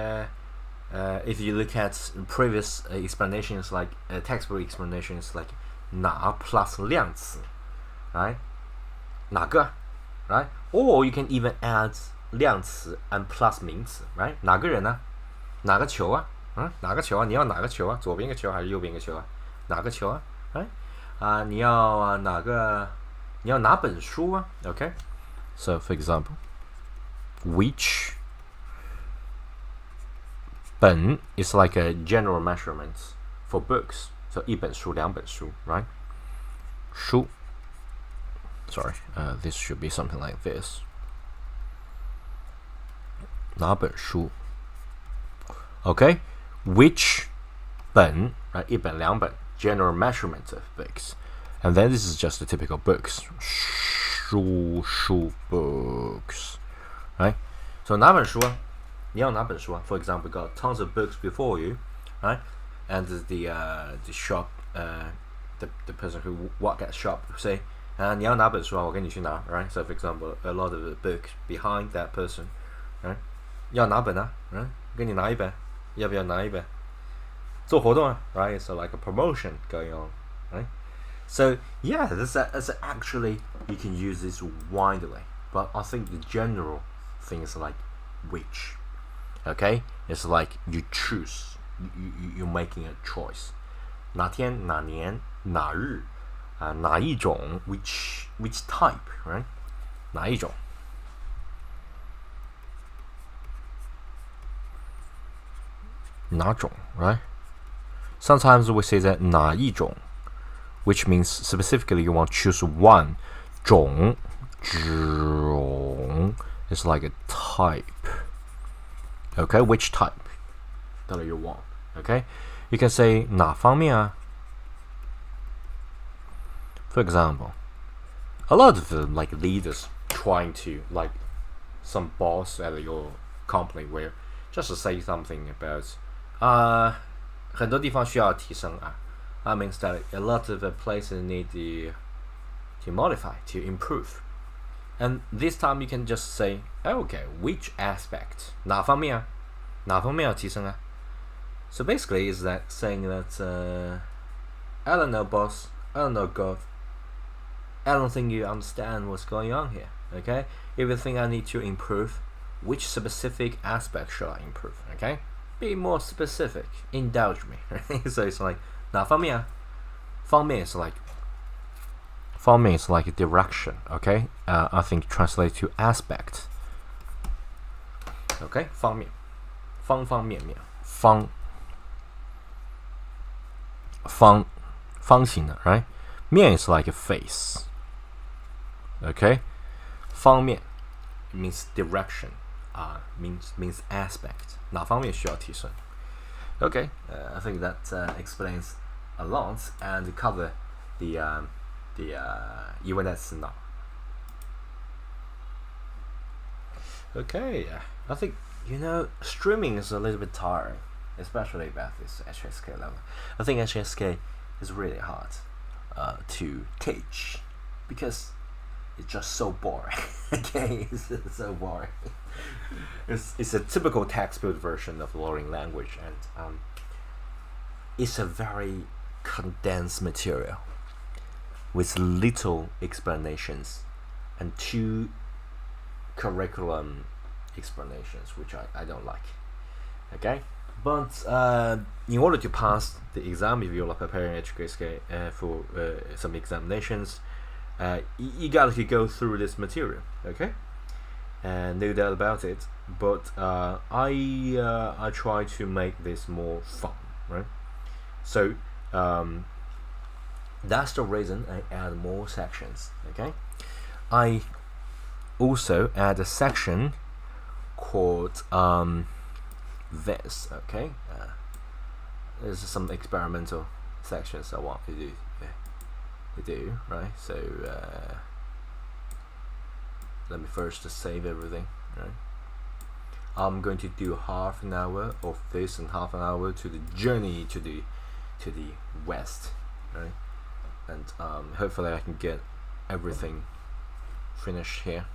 if you look at previous explanations, like textbook explanations, like 哪 plus 量词 right? 哪个 right? Or you can even add 量词 and plus 名词 right? 哪个人啊？哪个球啊？哪个球啊？你要哪个球啊？左边一个球还是右边一个球啊？哪个球啊？ right? 你要哪个？你要哪本书啊？ Okay? So for example, which 本 is like a general measurement for books. So 一本书、两本书 right? 书 Sorry, this should be something like this. 哪本书 Okay? Which 本 right? 一本、两本 general measurement of books. And then this is just the typical books. 书 books. Right? So 哪本书啊？你要哪本书啊？ For example, got tons of books before you, right? And the shop, the person who work at shop say, 你要哪本书啊？我跟你去拿 right? So for example, a lot of the books behind that person, right? 要哪本啊？ right? 跟你拿一本，要不要拿一本？做活动啊 right? So like a promotion going on, right? So yeah, that's actually you can use this widely, but I think the general thing is like which. Okay, it's like you choose, you're making a choice. 哪天、哪年、哪日、哪一种 which type, right? 哪一种？哪种 right? Sometimes we say that 哪一种 which means specifically you want to choose one. 种 is like a type. Okay, which type that you want? Okay, you can say 哪方面啊? For example, a lot of like leaders trying to like some boss at your company will just say something about 很多地方需要提升啊. That means that a lot of places need to modify, to improve. And this time you can just say, okay, which aspect? 哪方面啊？哪方面要提升啊？ So basically is that saying that I don't know boss, I don't know gov, I don't think you understand what's going on here. Okay? If you think I need to improve, which specific aspect should I improve? Okay? Be more specific. Indulge me. Right? So it's like 哪方面啊？方面 is like 方面 is like a direction. Okay? I think translate to aspect. Okay? 方面，方方面面，方形的 right? 面 is like a face. Okay? 方面 means direction. Means aspect. 哪方面需要提升? Okay, I think that explains a lot and cover the 疑问代词now. Okay, I think streaming is a little bit tiring, especially about this HSK level. I think HSK is really hard to teach because it's just so boring. Okay, it's so boring. It's a typical textbook version of learning language, and it's a very condensed material with little explanations and 2 curriculum explanations, which I don't like. Okay, but in order to pass the exam, if you're preparing HSK for some examinations, you got to go through this material. Okay, and no doubt about it. But I try to make this more fun, right? So that's the reason I add more sections. Okay, I also add a section called this. Okay, there's some experimental sections I want to do, right? So let me first just save everything, right? I'm going to do half an hour of this and half an hour to the journey to the west, right? And hopefully I can get everything finished here.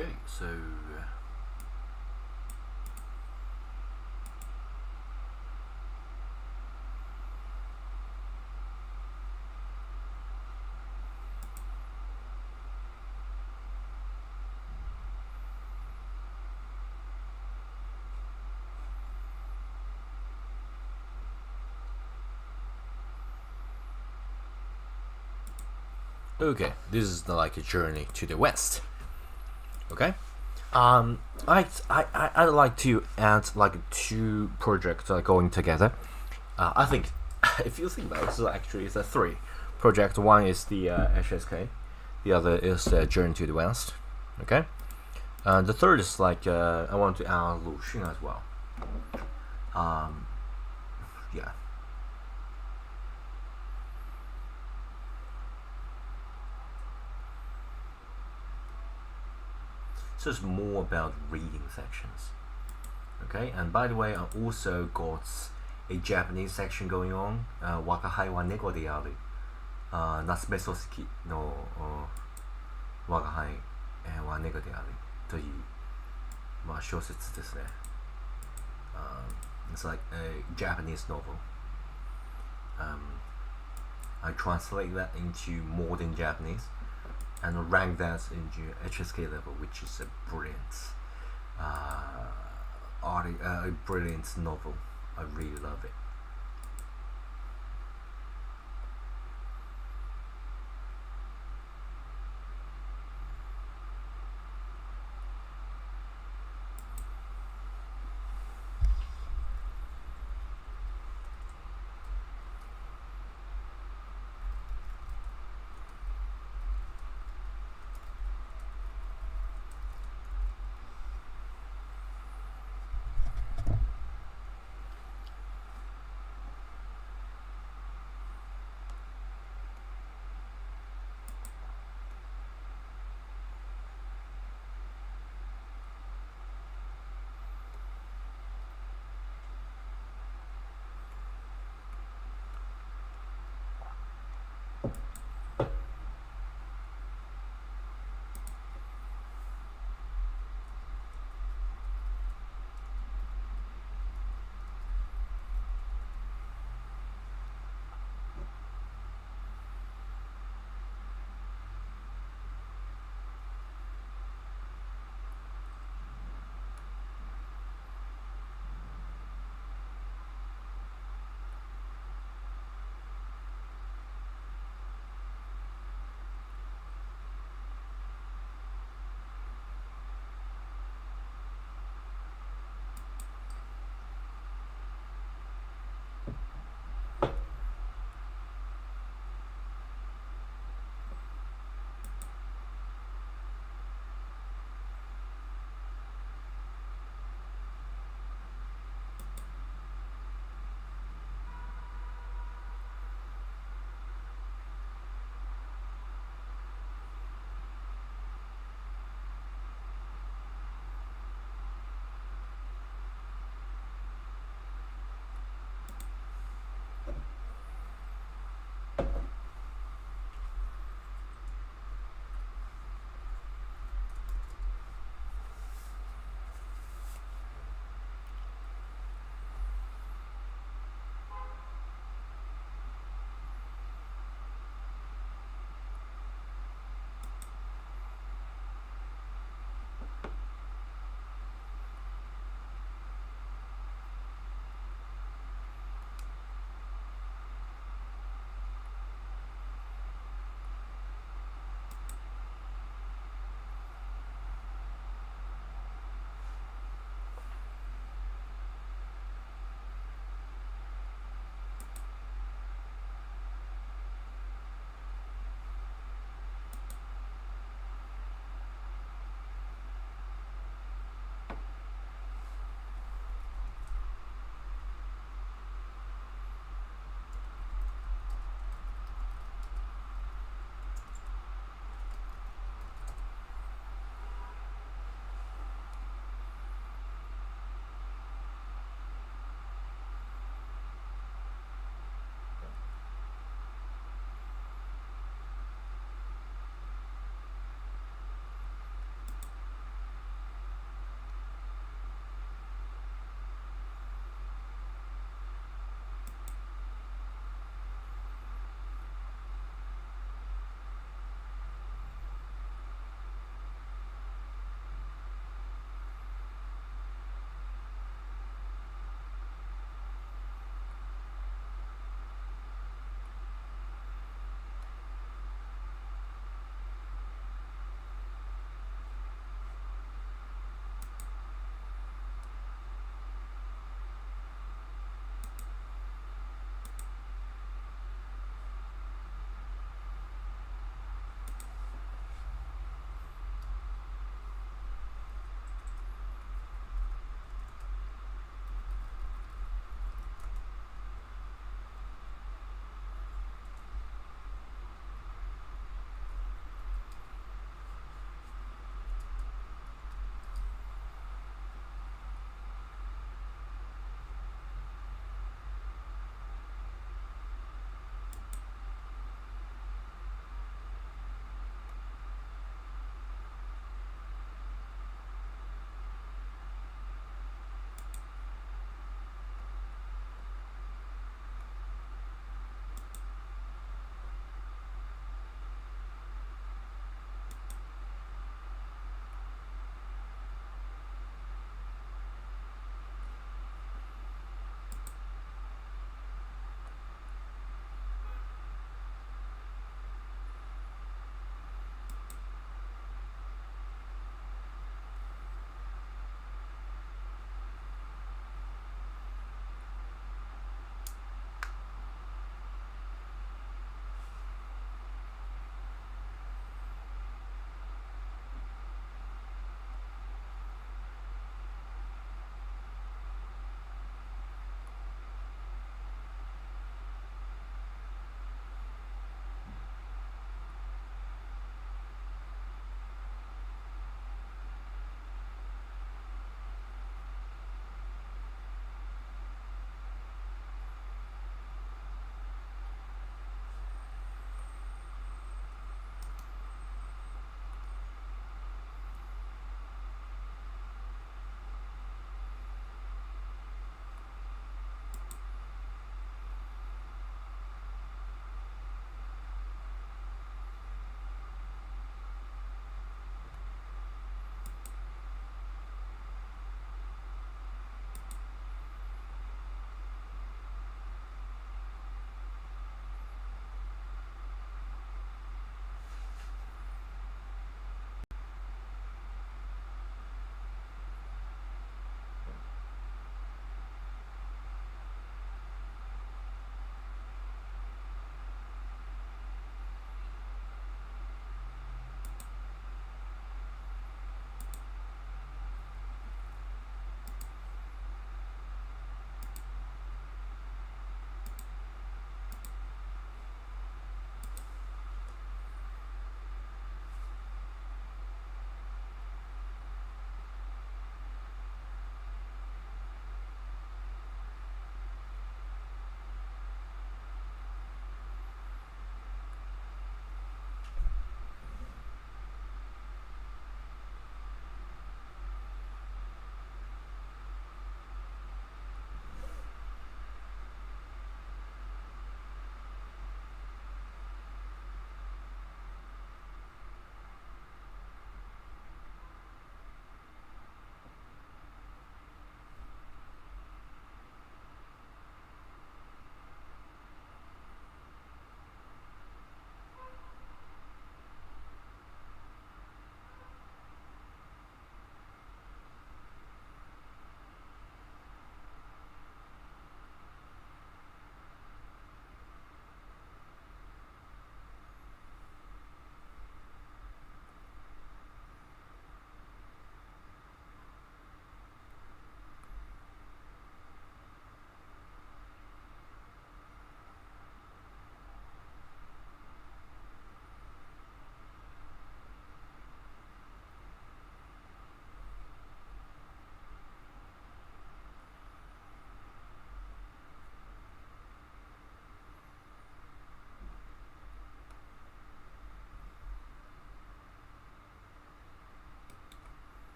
Okay, so okay, this is like a journey to the west. Okay, I'd like to add like two projects going together. I think if you think about it, so actually it's a three project. One is the HSK, the other is Journey to the West. Okay, the third is like I want to add Lu Xun as well. Yeah. So it's more about reading sections. Okay, and by the way, I also got a Japanese section going on. 我が輩は猫である。夏目漱石の我が輩は猫であるという、まあ、小説ですね。It's like a Japanese novel. I translate that into modern Japanese and rank that into HSK level, which is a brilliant, a brilliant novel. I really love it.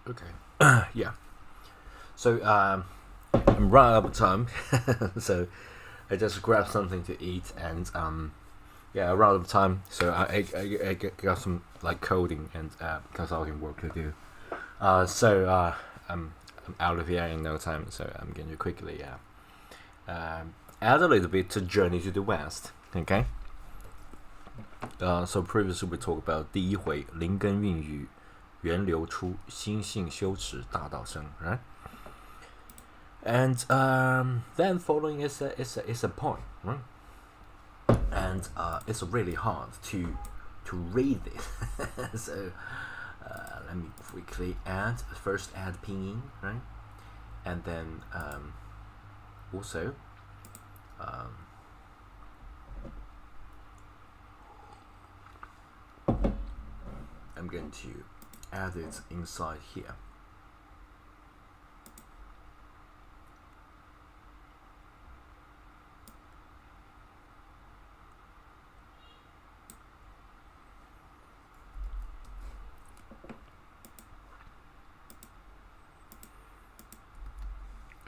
Okay. Yeah. So I'm running out of time, so I just grabbed something to eat, and yeah, I ran out of time, so I got some like coding and consulting work to do. So I'm out of here in no time, so I'm going to quickly add a little bit to Journey to the West. Okay. So previously we talked about 第一回灵根孕育源流出心性修持大道生 right? And then following is a poem, right? And it's really hard to read it. So let me quickly first add pinyin, right? And then also I'm going to add it inside here.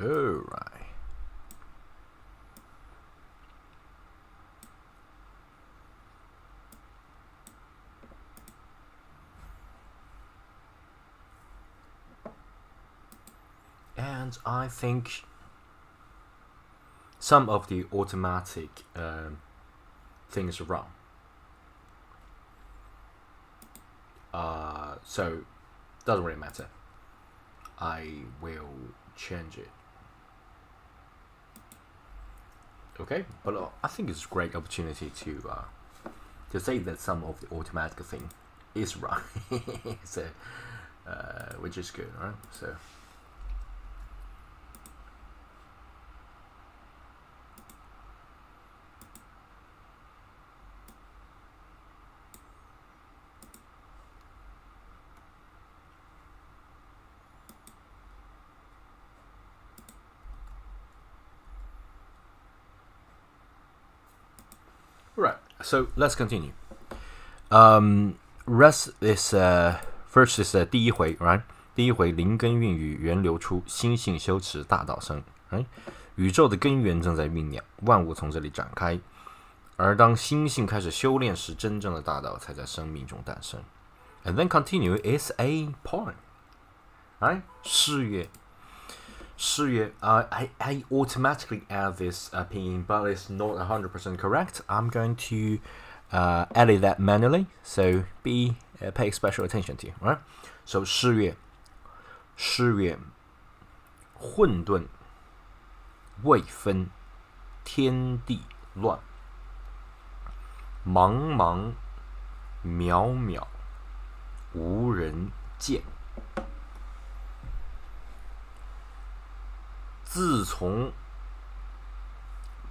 Alright. And I think some of the automatic things are wrong. So doesn't really matter. I will change it. Okay, but I think it's a great opportunity to say that some of the automatic thing is wrong. So which is good, right? So right, so let's continue. Rest is first is 第一回 right? 第一回灵根孕育源流出心性修持大道生 right? 宇宙的根源正在酝酿，万物从这里展开。而当心性开始修炼时，真正的大道才在生命中诞生。And then continue is a poem, right? 誓约 I automatically add this pinyin, but it's not 100% correct. I'm going to edit that manually, so pay special attention to, right? So 誓约混沌未分天地乱，茫茫渺渺无人见。自从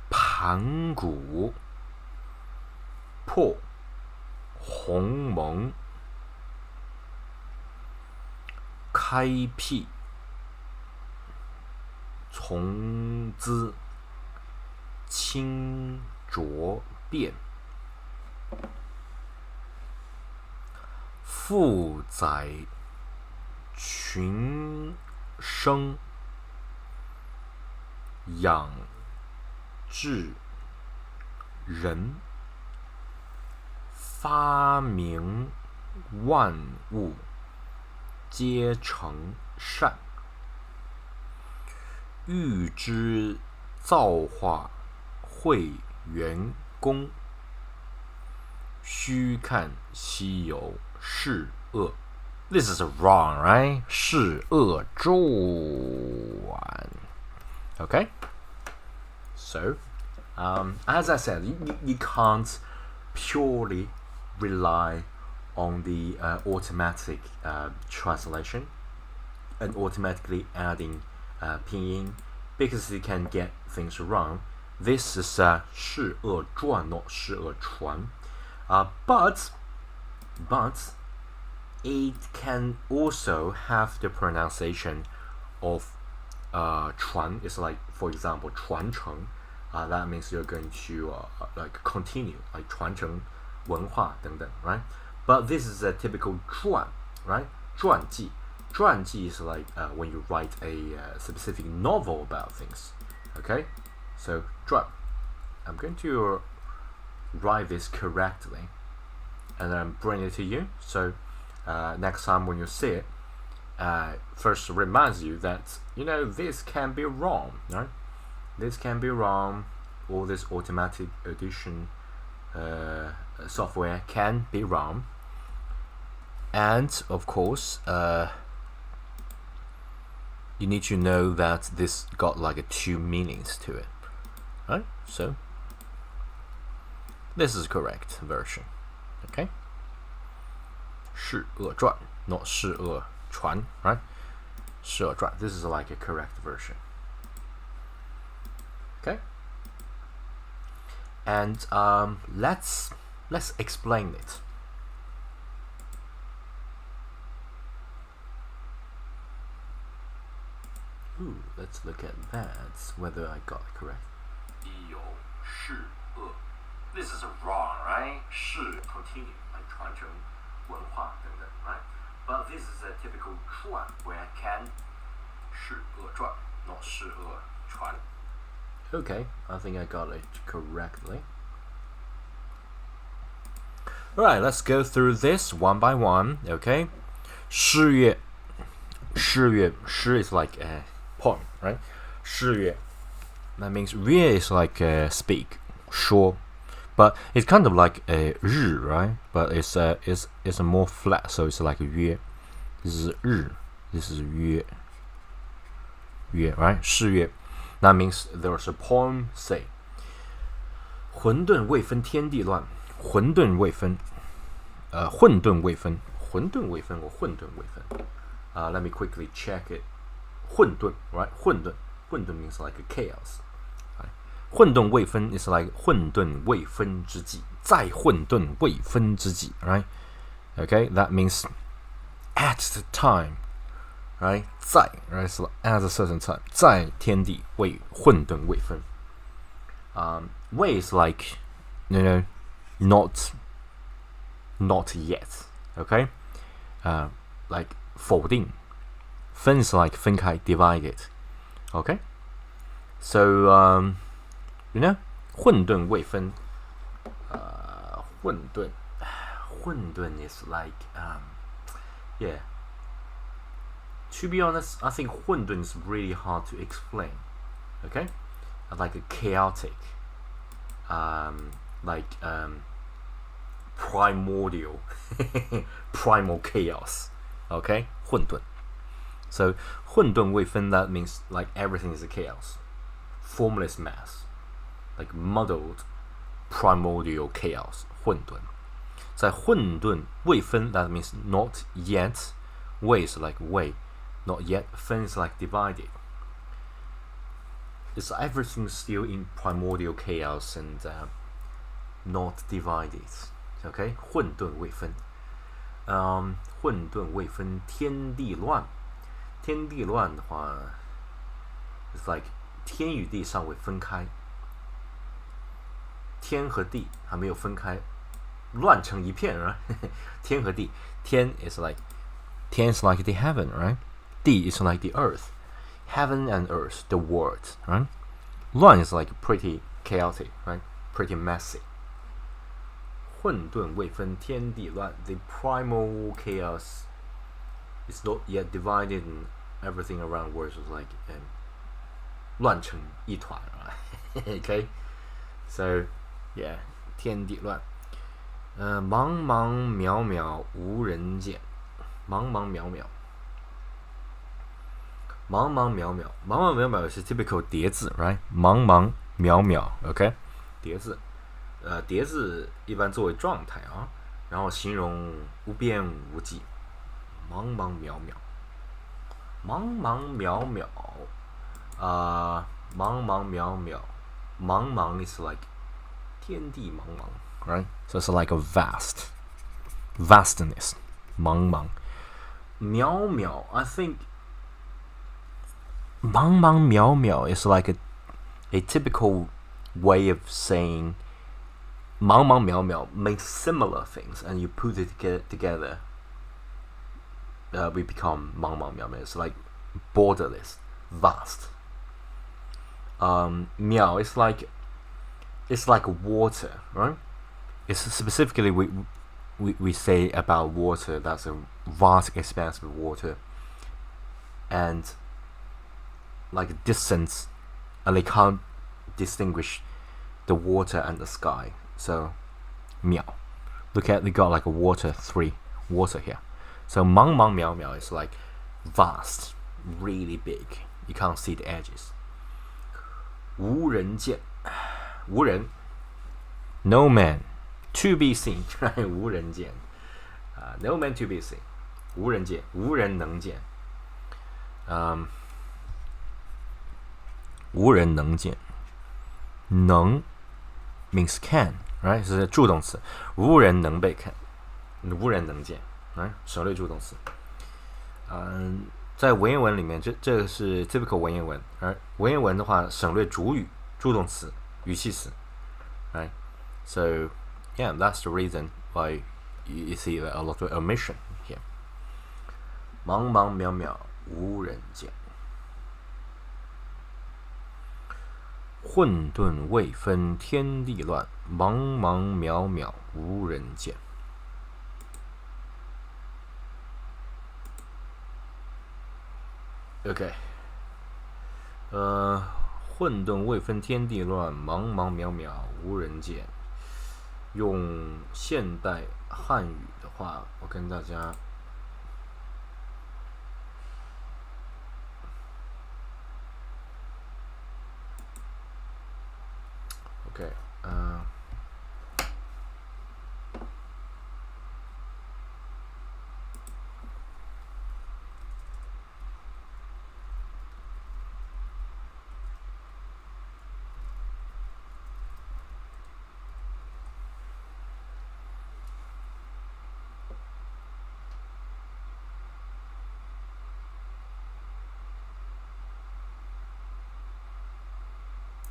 盘古破鸿蒙，开辟从兹清浊变，负载群生，养治人，发明万物皆成善，欲知造化会元功，须看西游是恶。This is wrong, right? 是恶传。Okay? So, as I said, you can't purely rely on the automatic translation and automatically adding pinyin because you can get things wrong. This is 是恶传, not 是恶传. But it can also have the pronunciation of 传 is like, for example, 传承. That means you're going to like continue, like 传承文化等等, right? But this is a typical 传, right? 传记传记 is like when you write a specific novel about things. Okay, so 传. I'm going to write this correctly and then bring it to you. So next time when you see it, first reminds you that this can be wrong, right? This can be wrong. All this automatic addition software can be wrong, and of course you need to know that this got like two meanings to it, right? So this is correct version. Okay, 是恶传 not 是恶传, right? 是恶传 this is like a correct version. Okay, and let's explain it. Ooh, let's look at that, whether I got it correct. 有是恶 This is wrong, right? 是 continue, like 传承文化等等, right? But this is a typical 传 where can 是恶传 not 是恶传. Okay, I think I got it correctly. Alright, let's go through this one by one, okay? 诗乐 诗 is like a poem, right? 诗乐 that means 乐 is like speak, 说, but it's kind of like a 日, right? But it's a more flat, so it's like 乐. This is 日, this is 乐, right? 诗乐 that means there's a poem say 混沌未分天地乱 混沌未分混沌未分 混沌未分 or 混沌未分 let me quickly check it 混沌 right 混沌 means like a chaos 混沌未分 is like 混沌未分之际在混沌未分之际 right okay that means at the time right 在 right so at a certain time 在天地未混沌未分 way is like not yet okay like 否定分 is like 分开 divided okay so 混沌未分混沌 is like yeah to be honest I think 混沌 is really hard to explain okay like a chaotic primordial primal chaos okay 混沌 so 混沌未分 that means like everything is a chaos formless mass like muddled primordial chaos 混沌在混沌未分 that means not yet 未 is like 未 not yet 分 is like divided it's everything still in primordial chaos and not divided okay 混沌未分混沌未分天地乱天地乱的话 it's like 天与地尚未分开天和地还没有分开乱成一片 right 天和地天 is like 天 is like the heaven right 地 is like the earth heaven and earth the world right 乱 is like pretty chaotic right pretty messy 混沌未分天地乱 the primal chaos is not yet divided and everything around words is like 乱成一团 right okay so yeah 天地乱茫茫渺渺无人见茫茫渺渺茫茫渺渺茫茫渺渺是 typical 叠字 right 茫茫渺渺 okay 叠字叠字一般作为状态啊然后形容无边无际茫茫渺渺茫茫渺渺茫茫渺渺茫茫 is like 天地茫茫 right so it's like a vastness 茫茫渺渺 I think 茫茫渺渺 is like a typical way of saying 茫茫渺渺 makes similar things and you put it together we become 茫茫渺渺. It's like borderless, vast. 渺 is like it's like water, right? It's specifically we say about water that's a vast expanse of water, and like distance, and they can't distinguish the water and the sky. So 渺. Look at, they got like a water here. So 茫茫渺渺 is like vast, really big. You can't see the edges. 无人见, 无人, no man to be seen, right? 无人见, no man to be seen. 无人见, 无人能见. 无人能见, 能 means can, right? 是助动词，无人能被看，无人能见， right? 省略助动词。在文言文里面，这个是 typical 文言文，而文言文的话，省略主语、助动词、语气词 ，right? So yeah, that's the reason why you see a lot of omission here. 茫茫渺渺，无人见。混沌未分天地乱，茫茫渺渺无人见。OK， 混沌未分天地乱，茫茫渺渺无人见。用现代汉语的话，我跟大家OK，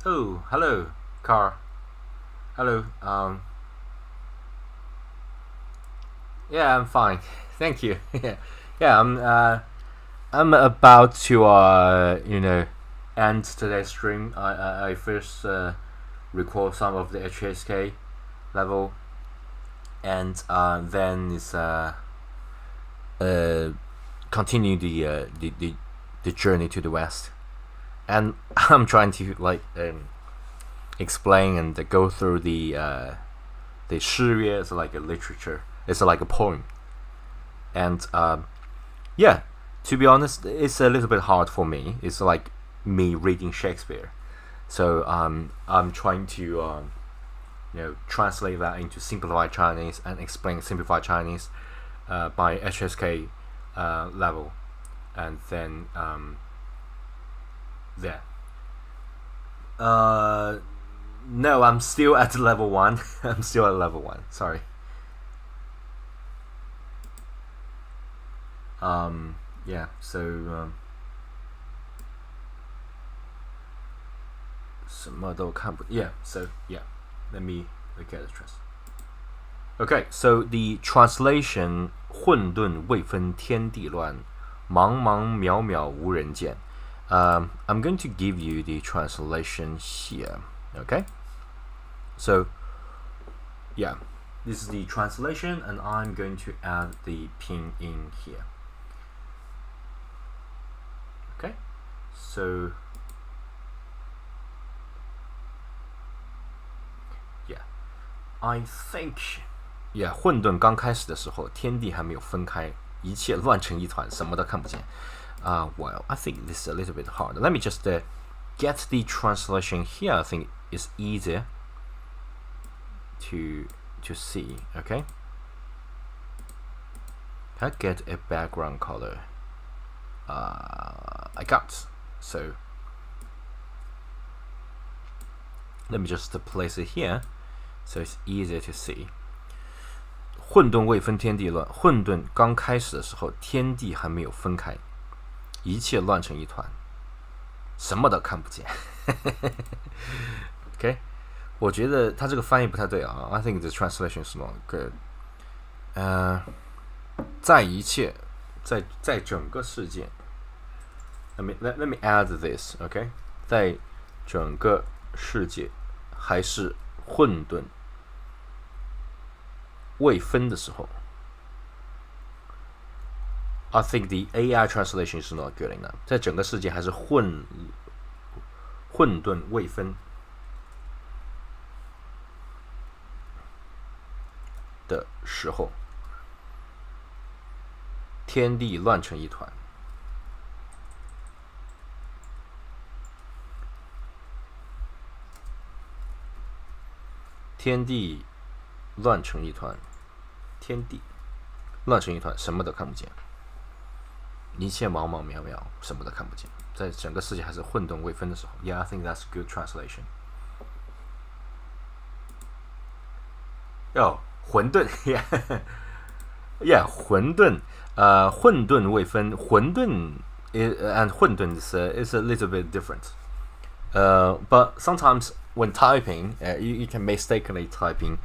Oh, hello, Carl. Hello. Yeah, I'm fine. Thank you. Yeah, I'm about to end today's stream. I first record some of the HSK level, and then it's continue the journey to the west. And I'm trying to explain and go through the 诗乐. It's like a literature. It's like a poem. And yeah, to be honest, it's a little bit hard for me. It's like me reading Shakespeare. So I'm trying to translate that into simplified Chinese and explain simplified Chinese by HSK level, and then there. No, I'm still at level 1. I'm still at level 1. Sorry. Yeah, so 什么都看不 Yeah, so yeah. Let me look at the translation. Okay, so the translation 混沌未分天地乱，茫茫渺渺无人见。I'm going to give you the translation here. Okay, so yeah, this is the translation, and I'm going to add the pinyin here. Okay, so yeah, I think yeah, 混沌刚开始的时候，天地还没有分开，一切乱成一团，什么都看不见。Well, I think this is a little bit hard. Let me just get the translation here. I think it's easier to see. Okay. Can I get a background color? I got. So let me just place it here, so it's easier to see. 混沌未分天地乱，混沌刚开始的时候，天地还没有分开。一切乱成一团，什么都看不见。OK， 我觉得他这个翻译不太对啊。I think the translation is not good. 在一切在整个世界 let me add this, okay? 在整个世界还是混沌未分的时候 I think the AI translation is not good enough. 在整个世界还是混沌未分的时候，天地乱成一团。天地乱成一团，天地乱成一团，什么都看不见，一切茫茫渺渺，什么都看不见。在整个世界还是混沌未分的时候 ，Yeah, I think that's a good translation. 混沌 ，Yeah, 混沌，混沌未分，混沌 and 混沌is a little bit different. But sometimes when typing, you can mistakenly typing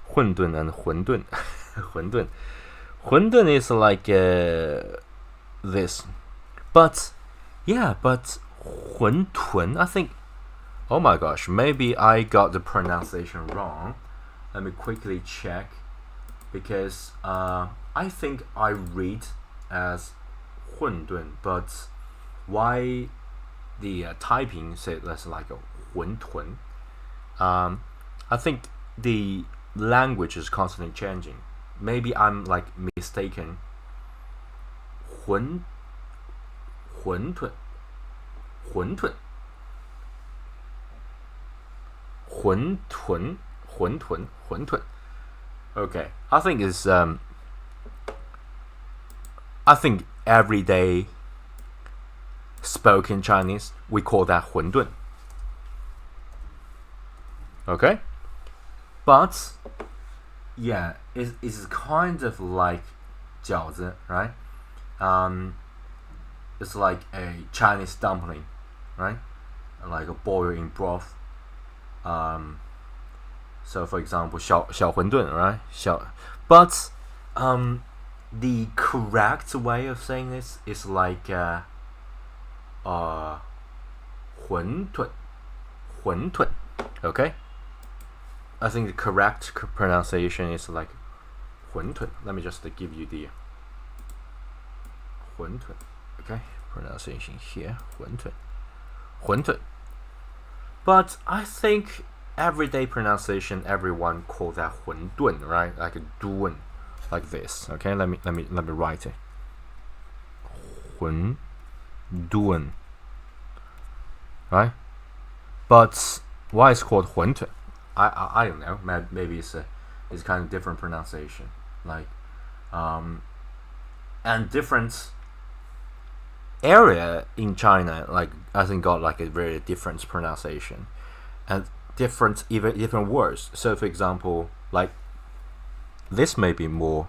混沌 and 混沌混沌 is like this. But 混沌 I think, oh my gosh, maybe I got the pronunciation wrong. Let me quickly check because I think I read as 混沌, but why the typing said that's like a 混沌? I think the language is constantly changing. Maybe I'm like mistaken. 混沌 Okay, I think it's I think everyday spoken Chinese we call that 混沌. Okay, but yeah, it's kind of like 饺子, right? It's like a Chinese dumpling, right? Like a boil in broth. So for example, 小馄饨, right? But the correct way of saying this is like 馄饨. Okay? I think the correct pronunciation is like 馄饨. Let me just give you the 馄饨. Okay, pronunciation here, 馄饨. But I think everyday pronunciation, everyone call that 馄饨, right? Like a 炖, like this. Okay, let me write it. 馄饨, right? But why it's called 馄饨? I don't know. Maybe it's kind of different pronunciation, like and different area in China, like I think got like a very different pronunciation and different words. So for example, like this may be more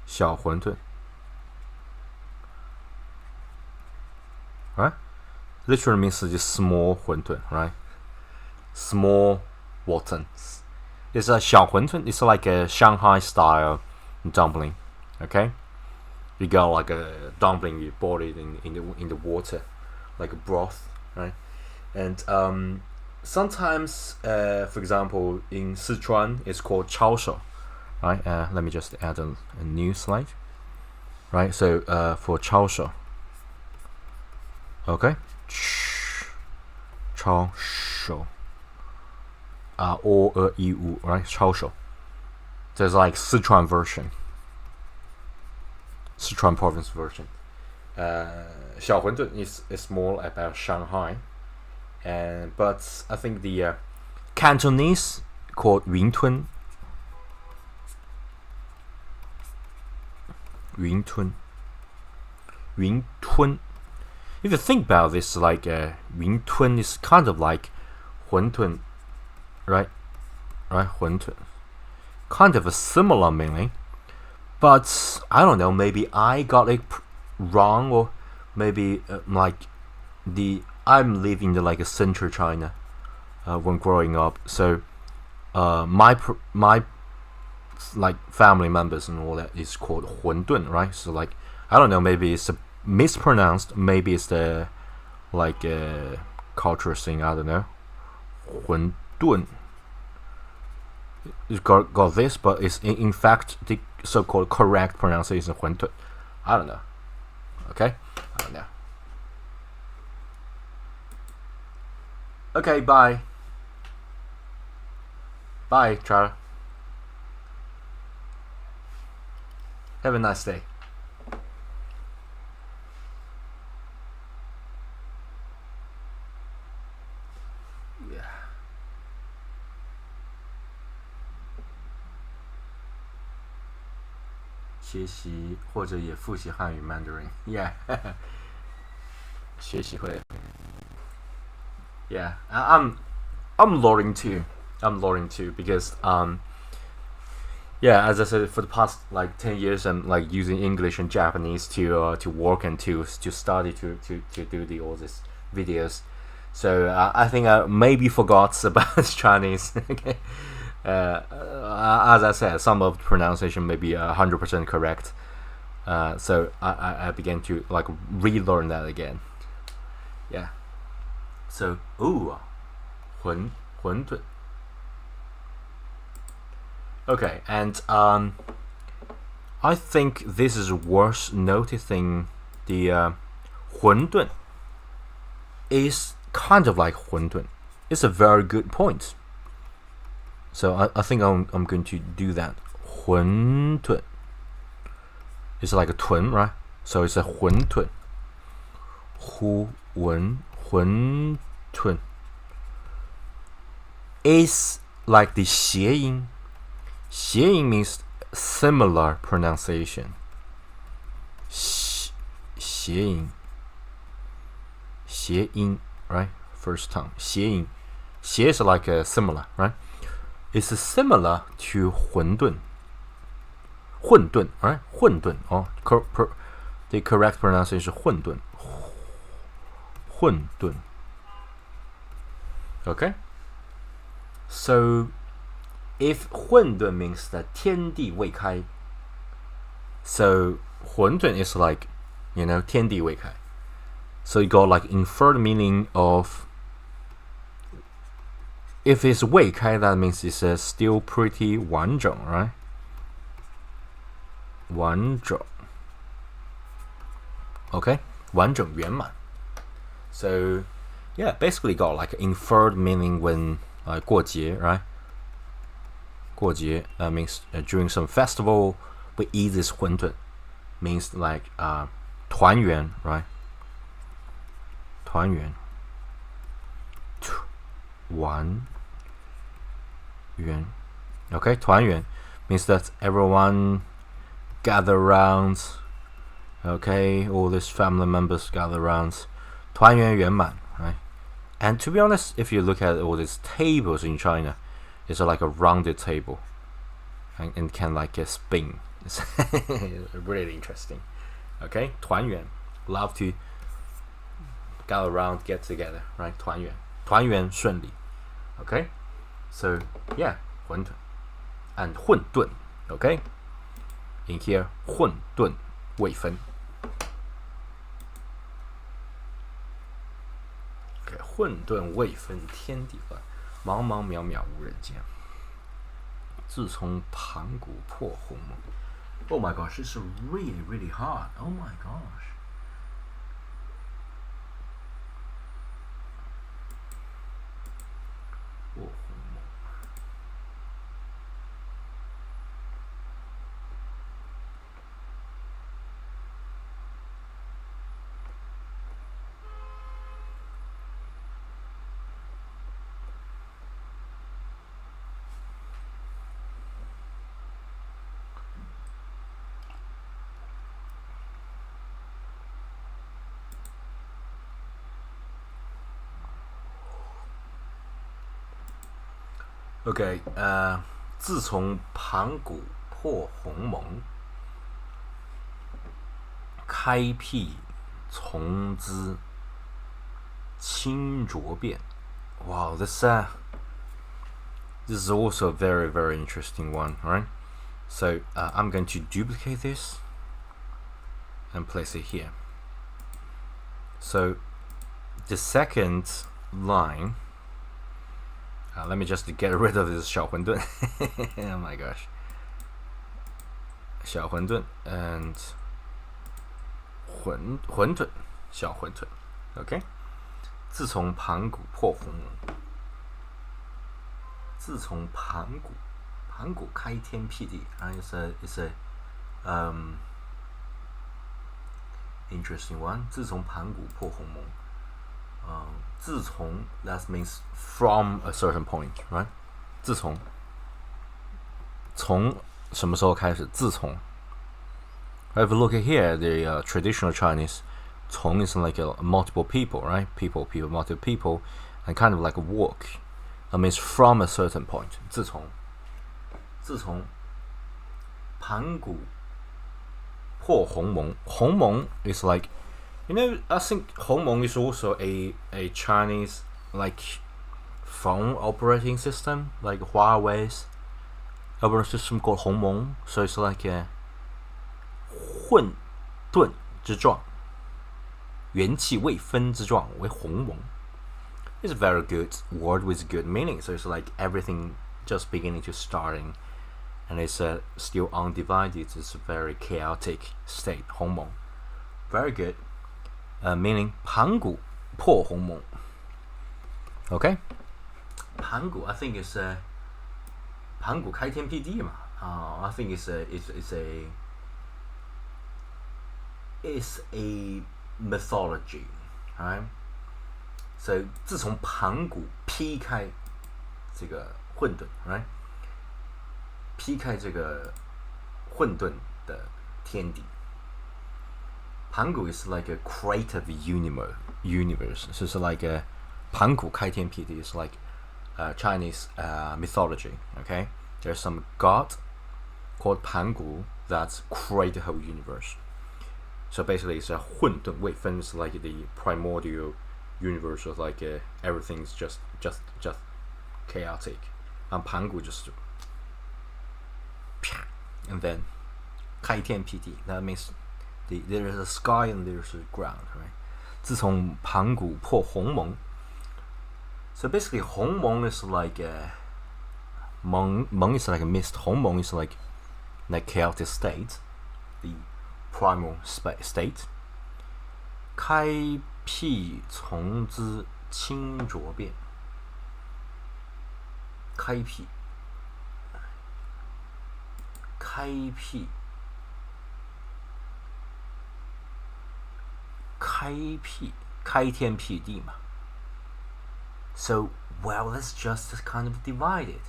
小馄饨, right? Literally means just small 馄饨, right? Small Waltons. It's a 小馄饨. It's like a Shanghai style dumpling. Okay, you got like a dumpling, you boil it in the water, like a broth, right? And sometimes, for example, in Sichuan, it's called 抄手, right? Let me just add a new slide, right? So for 抄手, okay, 抄手. Or EU, right? 抄手. There's like Sichuan version, Sichuan province version. 小馄饨 is more about Shanghai, but I think the Cantonese called 云吞. If you think about this, like 云吞 is kind of like 馄饨. Right, 馄饨, kind of a similar meaning, but I don't know. Maybe I got it wrong, or maybe like I'm living in like a central China when growing up. So my like family members and all that is called 馄饨, right? So like I don't know, maybe it's mispronounced, maybe it's the like cultural thing, I don't know. 馄饨. It's got this, but it's in fact the so-called correct pronunciation is 馄饨. I don't know. Okay? I don't know. Okay, bye. Bye, Charles. Have a nice day. Yeah. 学习或者也复习汉语 Mandarin. Yeah. 学习会. Yeah. I'm learning too. I'm learning too because yeah, as I said, for the past like 10 years, I'm like using English and Japanese to work and to study to do all these videos. So I think I maybe forgot about Chinese. Okay. As I said, some of the pronunciation may be 100% correct. So I began to like relearn that again. Yeah. So, ooh, 馄饨. Okay, and I think this is worth noticing. The 馄饨 is kind of like 馄饨. It's a very good point. So I think I'm going to do that. 馄饨. It's like a twin, right? So it's a 馄饨. 馄饨 is like the 谐音. 谐音 means similar pronunciation. 谐音 right? First time. 谐音 谐 is like a similar, right? It's similar to 馄饨. 混沌, right? 混沌. The correct pronunciation is 混沌. 混沌. Okay? So, if 混沌 means that 天地未开, so 混沌 is like, 天地未开. So you got like inferred meaning of, if it's 未开, that means it's still pretty 完整, right? 完整. Okay? 完整圆满. So, yeah, basically got like inferred meaning when 过节, right? 过节 means during some festival we eat this 馄饨. Means like 团圆, right? 团圆. 团圆. Okay, 团圆 means that everyone gather around. Okay, all these family members gather around. 团圆圆满, right? And to be honest, if you look at all these tables in China, it's like a rounded table and can like spin. It's really interesting. Okay, 团圆, love to gather around, get together, right? 团圆, 团圆顺利. Okay, so yeah, 馄饨 and 混沌. Okay, in here 混沌未分. Okay, 混沌未分天地外，茫茫渺渺无人见。自从盘古破鸿蒙。Oh my gosh, this is really, really hard. Oh my gosh. Okay, 自从盘古破鸿蒙，开辟从兹，清浊变. Wow, this is also a very, very interesting one, right? So I'm going to duplicate this and place it here. So the second line, let me just get rid of this 小馄饨 oh my gosh, 小馄饨 and 馄饨小馄饨 OK， 自从盘古破鸿蒙，自从盘古开天辟地 it's a interesting one. 自从盘古破鸿蒙，自从 that means from a certain point, right? 自从什么时候开始？自从 if you look at here, the traditional Chinese, 从 is like a multiple people, right? People, multiple people, and kind of like a walk. That means from a certain point. 自从盘古破鸿蒙，鸿蒙 is like, you know, I think 鸿蒙 is also a Chinese like phone operating system, like Huawei's operating system called 鸿蒙. So it's like a 混沌之状，元气未分之状为鸿蒙。It's a very good word with good meaning. So it's like everything just beginning to starting, and it's still undivided. It's a very chaotic state. 鸿蒙 very good. Meaning 盘古破鸿蒙。Okay, 盘古 I think is 盘古开天辟地嘛。I think it's a mythology, right? So 自从盘古劈开这个混沌 right? 劈开这个混沌的天地。盘古 is like a creative universe. So it's like a 盘古开天辟地 is like Chinese mythology. Okay, there's some god called 盘古 that create the whole universe. So basically, it's a 混沌未分. It's like the primordial universe of like everything's just chaotic. And 盘古 just and then 开天辟地. That means there is a sky and there is a ground, right? 自从盘古破鸿蒙. So basically, 鸿蒙 is like蒙 is like a mist. 鸿蒙 is like chaotic state, the primal state. 开辟从之清浊变。开辟开天辟地嘛。So, well, that's just kind of divided.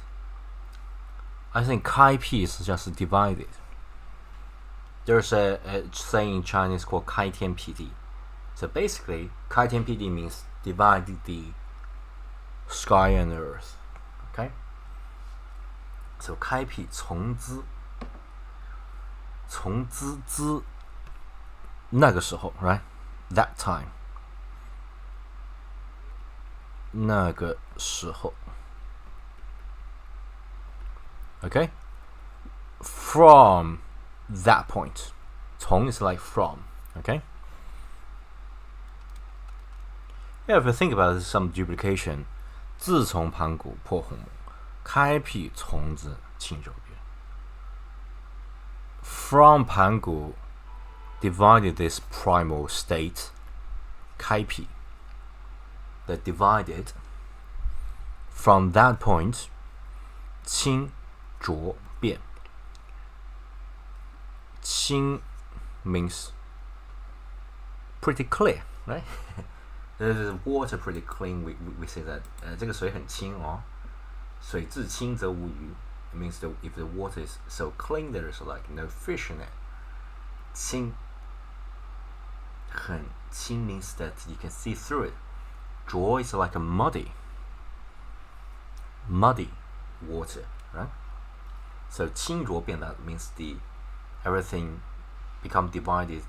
I think 开辟 is just divided. There's a saying in Chinese called 开天辟地. So basically, 开天辟地 means divide the sky and earth. Okay? So 开辟从之那个时候 right? That time. 那个时候 Okay? From that point. 从 is like from. Okay? Yeah, if you think about it, some duplication. 自从盘古破鸿蒙，开辟从之清浊变。From 盘古 divided this primal state, 开辟 that divided. From that point, 清浊变。清 means pretty clear, right? The water pretty clean. We say that 这个水很清哦，水至清则无鱼。It means that if the water is so clean, there is like no fish in it. 清很清 means that you can see through it. 浊 is like a muddy water, right? So 清浊变 that means everything become divided,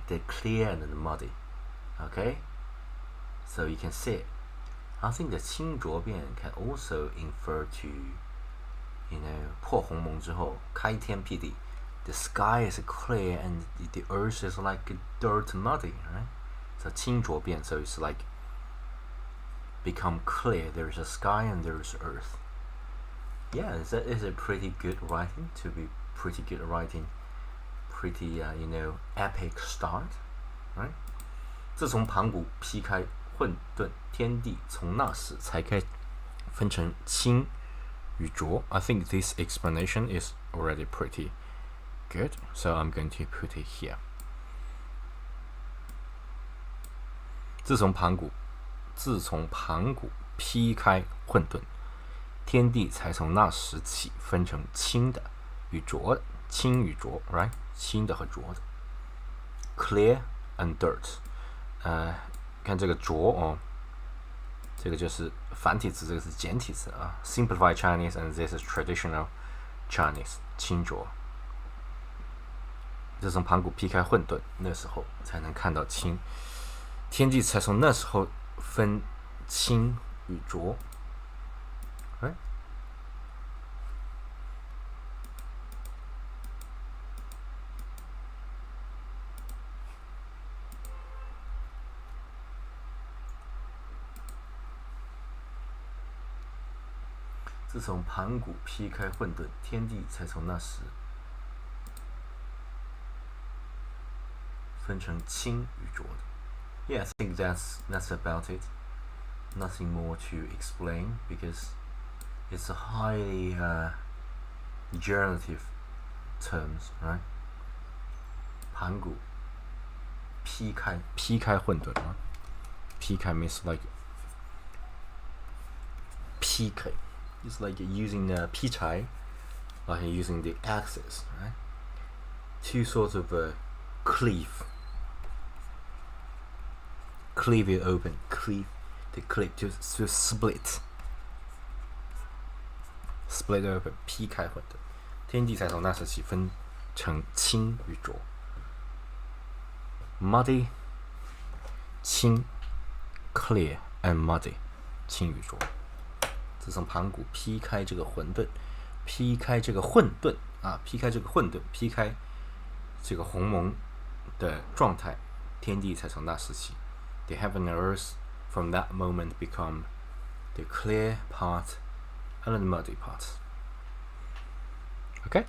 they're clear and muddy. Okay? So you can see it. I think the 清浊变 can also infer to, 破鸿蒙之后开天辟地 the sky is clear and the earth is like dirt muddy, right? So 清浊变, so it's like become clear. There's a sky and there's earth. Yeah, is it pretty good writing? To be pretty good writing, pretty epic start, right? 自从盘古劈开混沌，天地从那时才开分成清与浊. I think this explanation is already pretty good, so I'm going to put it here. 自从盘古劈开混沌，天地才从那时起分成清的与浊的，清与浊 ，right？ 清的和浊的 ，clear and dirt。看这个浊哦，这个就是繁体字，这个是简体字啊。Simplified Chinese and this is traditional Chinese， 清浊。自从盘古劈开混沌，那时候才能看到清，天地才从那时候分清与浊。Right？ 自从盘古劈开混沌，天地才从那时分成清与浊的。Yeah, I think that's about it. Nothing more to explain because it's a highly generative terms, right? 盘古劈开混沌啊，劈开 means like 劈开 it's like using the 劈柴 like using the axis, right? To sort of cleave it open, the cleave to split open, 劈开混沌，天地才从那时起分成清与浊。Muddy, 清 clear and muddy, 清与浊。自从盘古劈开这个混沌，劈开这个混沌，劈开这个鸿蒙的状态，天地才从那时起。The heaven and earth from that moment become the clear part and the muddy part. Okay?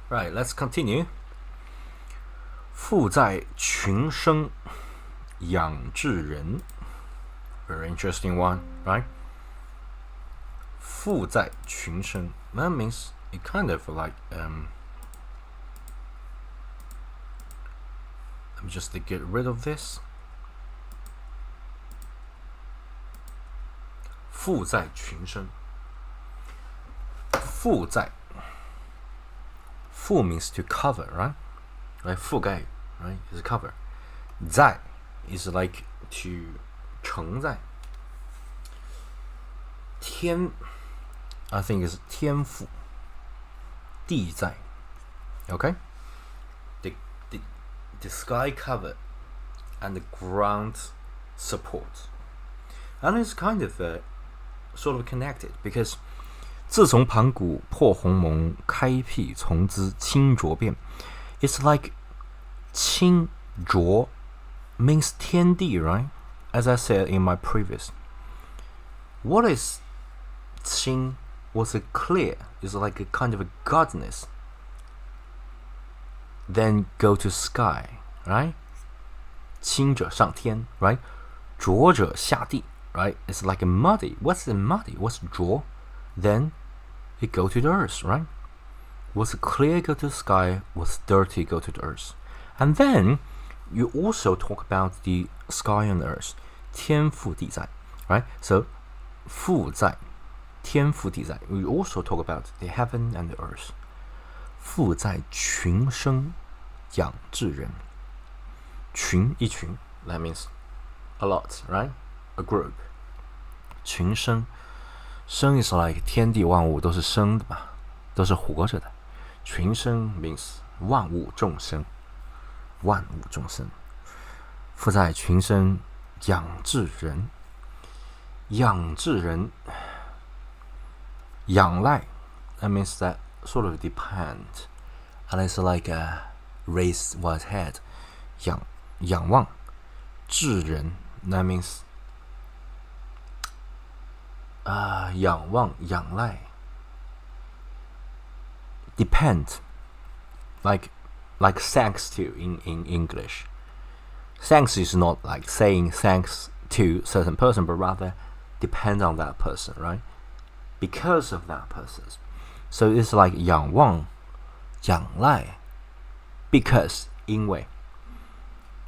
Right, let's continue. 富在群生，养志人. Very interesting one, right? 富在群生. That means it kind of like let me just get rid of this. 富在群生. 富在 覆 means to cover, right? Like 覆盖 right? Is cover. 在 is like to 承载. 天 I think is 天赋. 地在. Okay? The sky cover and the ground support. And it's kind of sort of connected because 自从盘古破鸿蒙，开辟从兹清浊变 It's like 清浊 means 天地, right? As I said in my previous. What is 清? What's it clear? It's like a kind of a godness. Then go to sky, right? 清者上天, right? 浊者下地, right? It's like a muddy. What's the muddy? What's 浊? Then it go to the earth, right? Was clear, go to the sky. Was dirty, go to the earth. And then you also talk about the sky and earth. 天覆地在, right? So 覆在, 天覆地在. We also talk about the heaven and the earth. 覆在群生养志人. 群一群, that means a lot, right? A group. 群生, 生 is like 天地万物都是生的嘛，都是活着的。群生 means 万物众生，万物众生。覆在群生养志人，养志人，仰赖 that means that sort of depend, and it's like a raised one's head. 仰望，志人 that means 仰望仰赖 depend like thanks to in English. Thanks is not like saying thanks to a certain person, but rather depend on that person, right? Because of that person. So it's like 仰望仰赖 because 因为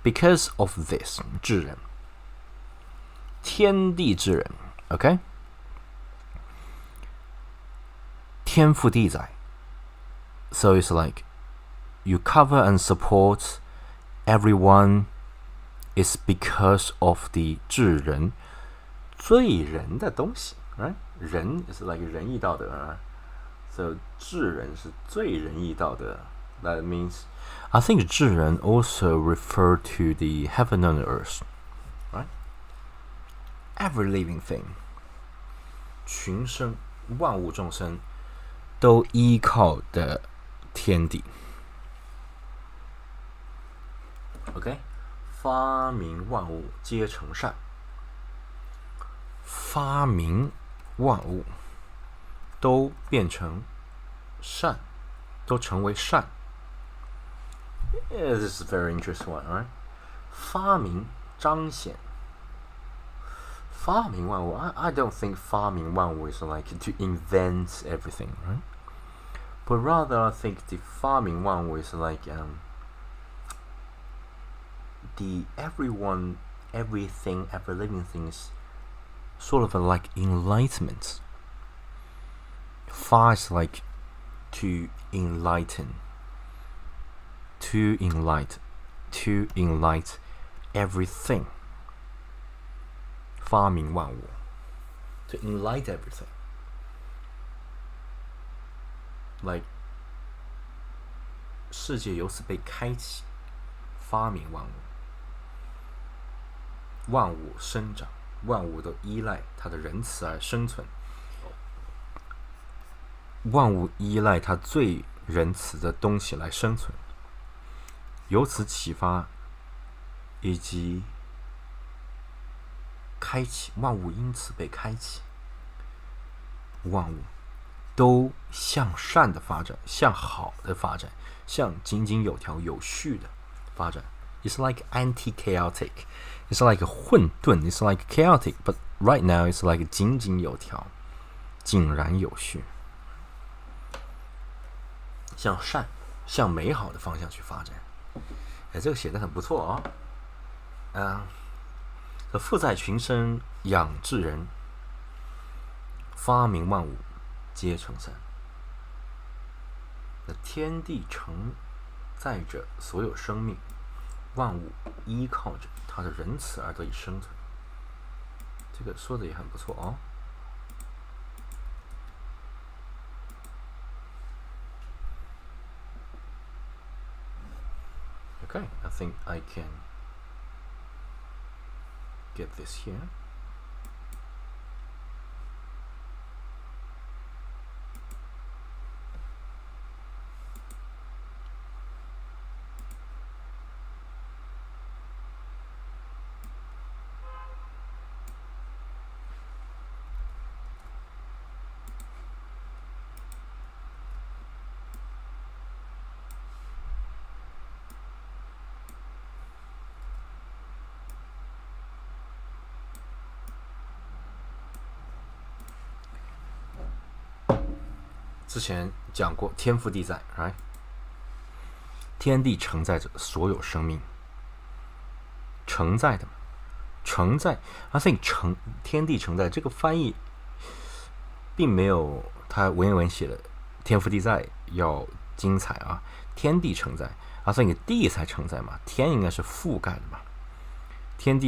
because of this 智人天地之人 okay? 天覆地在 so it's like you cover and support everyone is because of the 智人最人的东西 right? 人 is like 仁义道德 right? So 智人是最仁义道德 that means I think 智人 also refer to the heaven and earth, right? Every living thing 群生万物众生都依靠的天地 OK 发明万物皆成善发明万物都变成善都成为善 Yeah, this is a very interesting one, right? 发明彰显发明万物 I don't think 发明万物 is like to invent everything, right? But rather I think the 发明万物 is like the everyone, everything, every living thing is sort of like enlightenment. 发 is like to enlighten. To enlighten everything 发明万物 to enlighten everything like 世界由此被开启发明万物万物生长万物都依赖它的仁慈而生存万物依赖它最仁慈的东西来生存由此启发以及开启万物因此被开启万物都向善的发展向好的发展向井井有条有序的发展 It's like anti-chaotic It's like 混沌 It's like chaotic But right now it's like 井井有条井然有序向善向美好的方向去发展这个写得很不错富在群生养志人发明万物皆成善天地承载着所有生命万物依靠着它的仁慈而得以生存这个说的也很不错Okay, I think I can get this here. 之前讲过天赋地在 ，right？ 天地承载着所有生命，承载的，承载。I think 天地承载这个翻译，并没有他文言文写的天赋地在要精彩啊。天地承载 ，I think 地才承载嘛，天应该是覆盖的嘛。天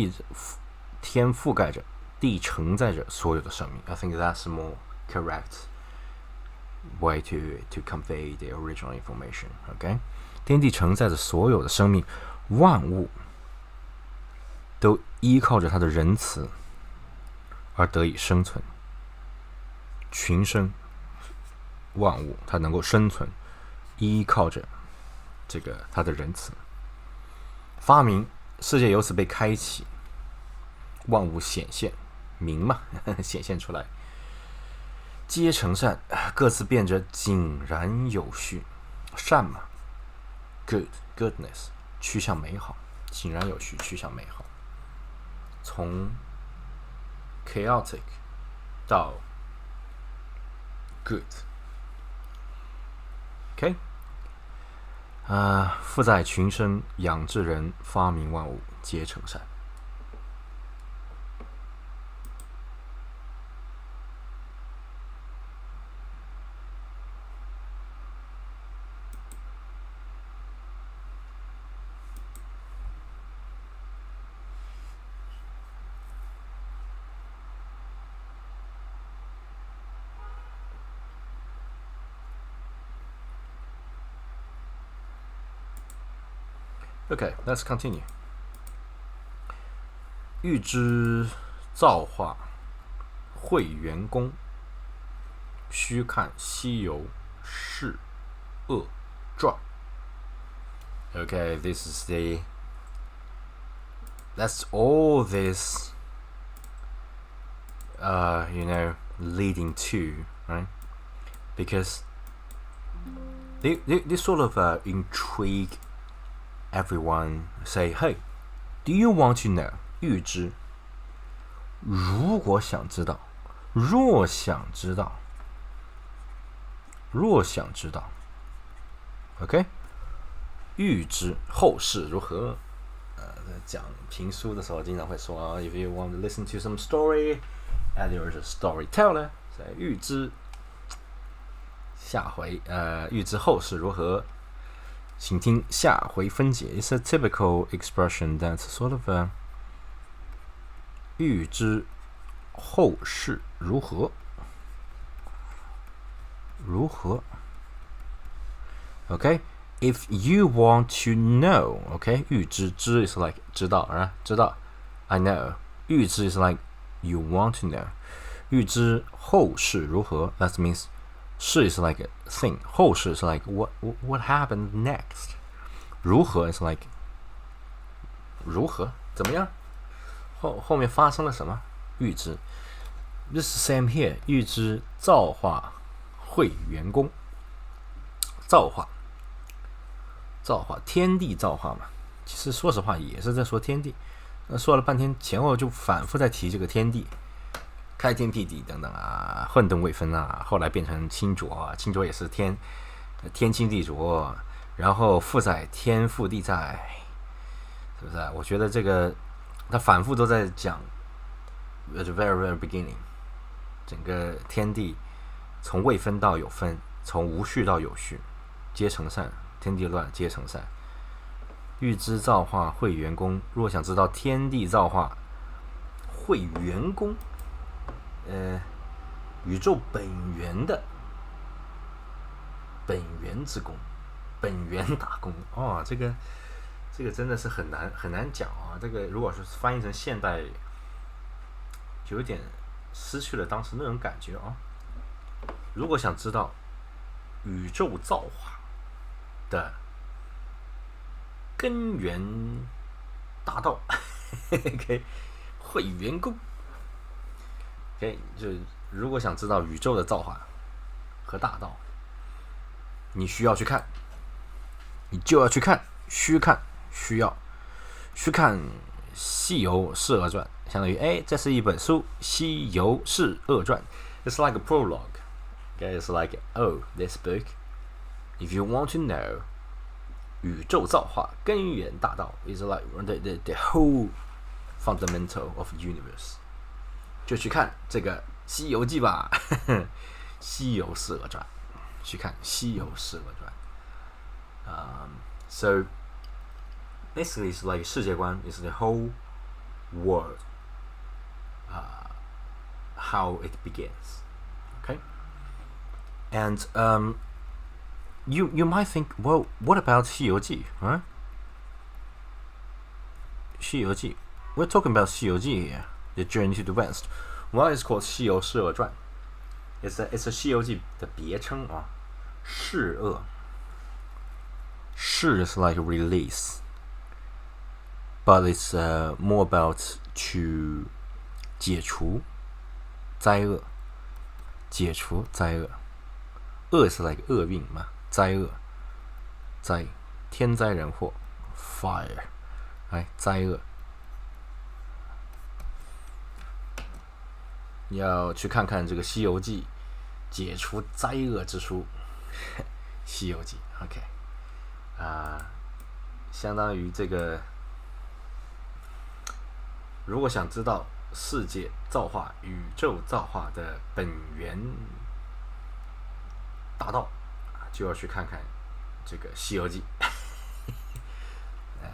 覆盖着，地承载着所有的生命。I think that's more correct way to convey the original information. OK， 天地承载着所有的生命，万物都依靠着它的仁慈而得以生存。群生万物它能够生存，依靠着这个它的仁慈。发明，世界由此被开启，万物显现，明嘛，显现出来。皆成善，各自变着井然有序。善嘛 ，goodness， 趋向美好，井然有序，趋向美好。从 chaotic 到 good。OK， 富在群生，养志人，发明万物，皆成善。Okay, let's continue. 欲知造化会元功，须看西游释厄传。Okay, that's all this, leading to, right? Because they sort of intrigue everyone. Say, hey, do you want to know? 欲知，如果想知道，若想知道，若想知道 ，OK？ 欲知后事如何？讲评书的时候经常会说 ，If you want to listen to some story, and there is a storyteller, 所以欲知下回欲知后事如何？请听下回分解。It's a typical expression that's sort of a 欲知后事如何？如何 ？Okay, if you want to know, okay, 欲知知 is like 知道啊，知道 I know. 欲知 is like you want to know. 欲知后事如何 ？That means 事 is like a thing. 后事 is like what happened next. 如何 is like 如何怎么样？后面发生了什么？欲知。This is same here. 欲知造化会元功。造化，天地造化嘛。其实说实话也是在说天地。说了半天，前后就反复在提这个天地，开天辟地等等啊，混沌未分啊，后来变成清浊啊，清浊也是天清地浊，然后复在天覆地在，是不是？我觉得这个他反复都在讲 at the very very beginning， 整个天地从未分到有分，从无序到有序，皆成善，天地乱皆成善。欲知造化会元功，若想知道天地造化会元功，宇宙本源的本源之功，本源大功哦，这个真的是很难讲啊。这个如果是翻译成现代，就有点失去了当时那种感觉啊。如果想知道宇宙造化的根源大道，OK， 会元功 ，OK， 就如果想知道宇宙的造化和大道，你需要去看，你就要去看，需看《西游释厄传》，相当于这是一本书，《西游释厄传》。It's like a prologue Okay, it's like, oh, this book, if you want to know 宇宙造化根源大道 is like the whole fundamental of universe， 就去看这个西游记吧西游释厄传，去看西游释厄传。So basically it's like 世界观 is the whole world, how it begins. Okay, and you might think, well, what about 西游记 huh? 西游记 we're talking about 西游记 here, the journey to the west. Why is it called 西游释厄传? It's a 西游记的别称啊。释厄，释 is like release, but it's more about to 解除灾厄，解除灾厄。厄 是 like 厄运嘛，灾厄，灾天灾人祸 ，fire， 哎，灾厄。要去看看这个《西游记》，解除灾厄之书，《西游记》OK， 相当于这个，如果想知道世界造化、宇宙造化的本源大道，就要去看看这个《西游记》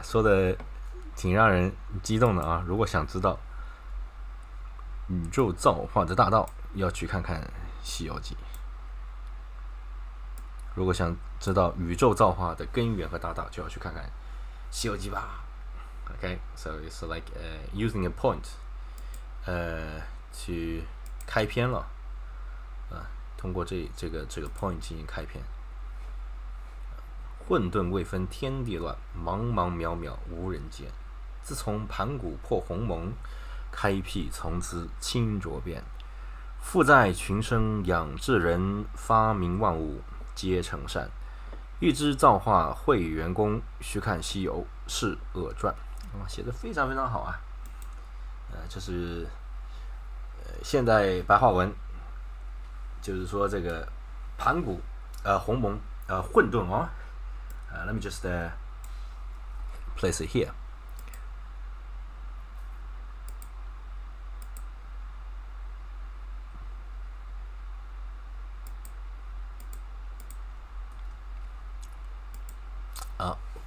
说的挺让人激动的啊！如果想知道宇宙造化的大道，要去看看《西游记》。如果想知道宇宙造化的根源和大道，就要去看看《西游记》吧。Okay, so it's like using a point, to 开篇了，通过这个 point 进行开篇。混沌未分天地乱，茫茫渺渺无人见。自从盘古破鸿蒙，开辟从兹清浊变。富在群生养智人，发明万物皆成善。欲知造化会元功，须看西游释厄传。写得非常非常好啊！这是现代白话文，就是说这个盘古鸿蒙混沌哦。Let me just place it here.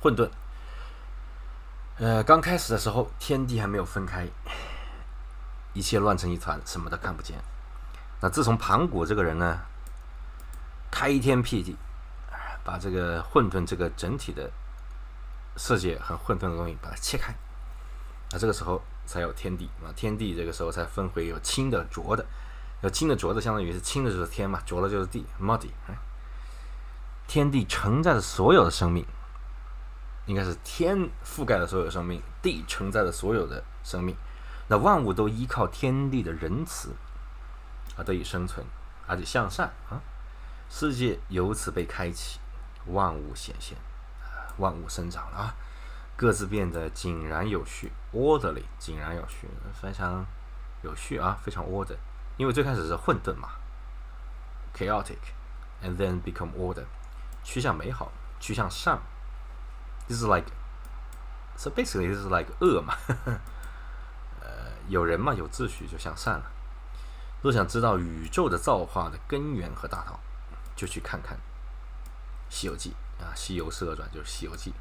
混沌，刚开始的时候，天地还没有分开，一切乱成一团，什么都看不见。那自从盘古这个人呢，开天辟地，把这个混沌这个整体的世界很混沌的东西把它切开，那这个时候才有天地。那天地这个时候才分回有清的浊的，有清的浊的相当于是清的就是天嘛，浊的就是地 muddy。天地承载着所有的生命，应该是天覆盖了所有的生命，地承载了所有的生命。那万物都依靠天地的仁慈而得以生存，而且向善啊。世界由此被开启，万物显现，万物生长了啊，各自变得井然有序 ，orderly， 井然有序，非常有序啊，非常 order。因为最开始是混沌嘛 ，chaotic，and then become order， 趋向美好，趋向善。This is like, so basically this is like 恶嘛，有人嘛，有秩序就向善了。若想知道宇宙的造化的根源和大道，就去看看《西游记》啊，《西游释厄传》就是《西游记》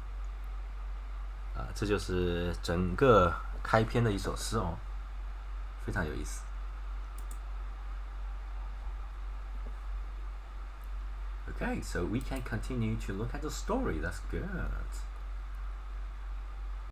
啊，这就是整个开篇的一首诗哦，非常有意思。Okay, so we can continue to look at the story. That's good.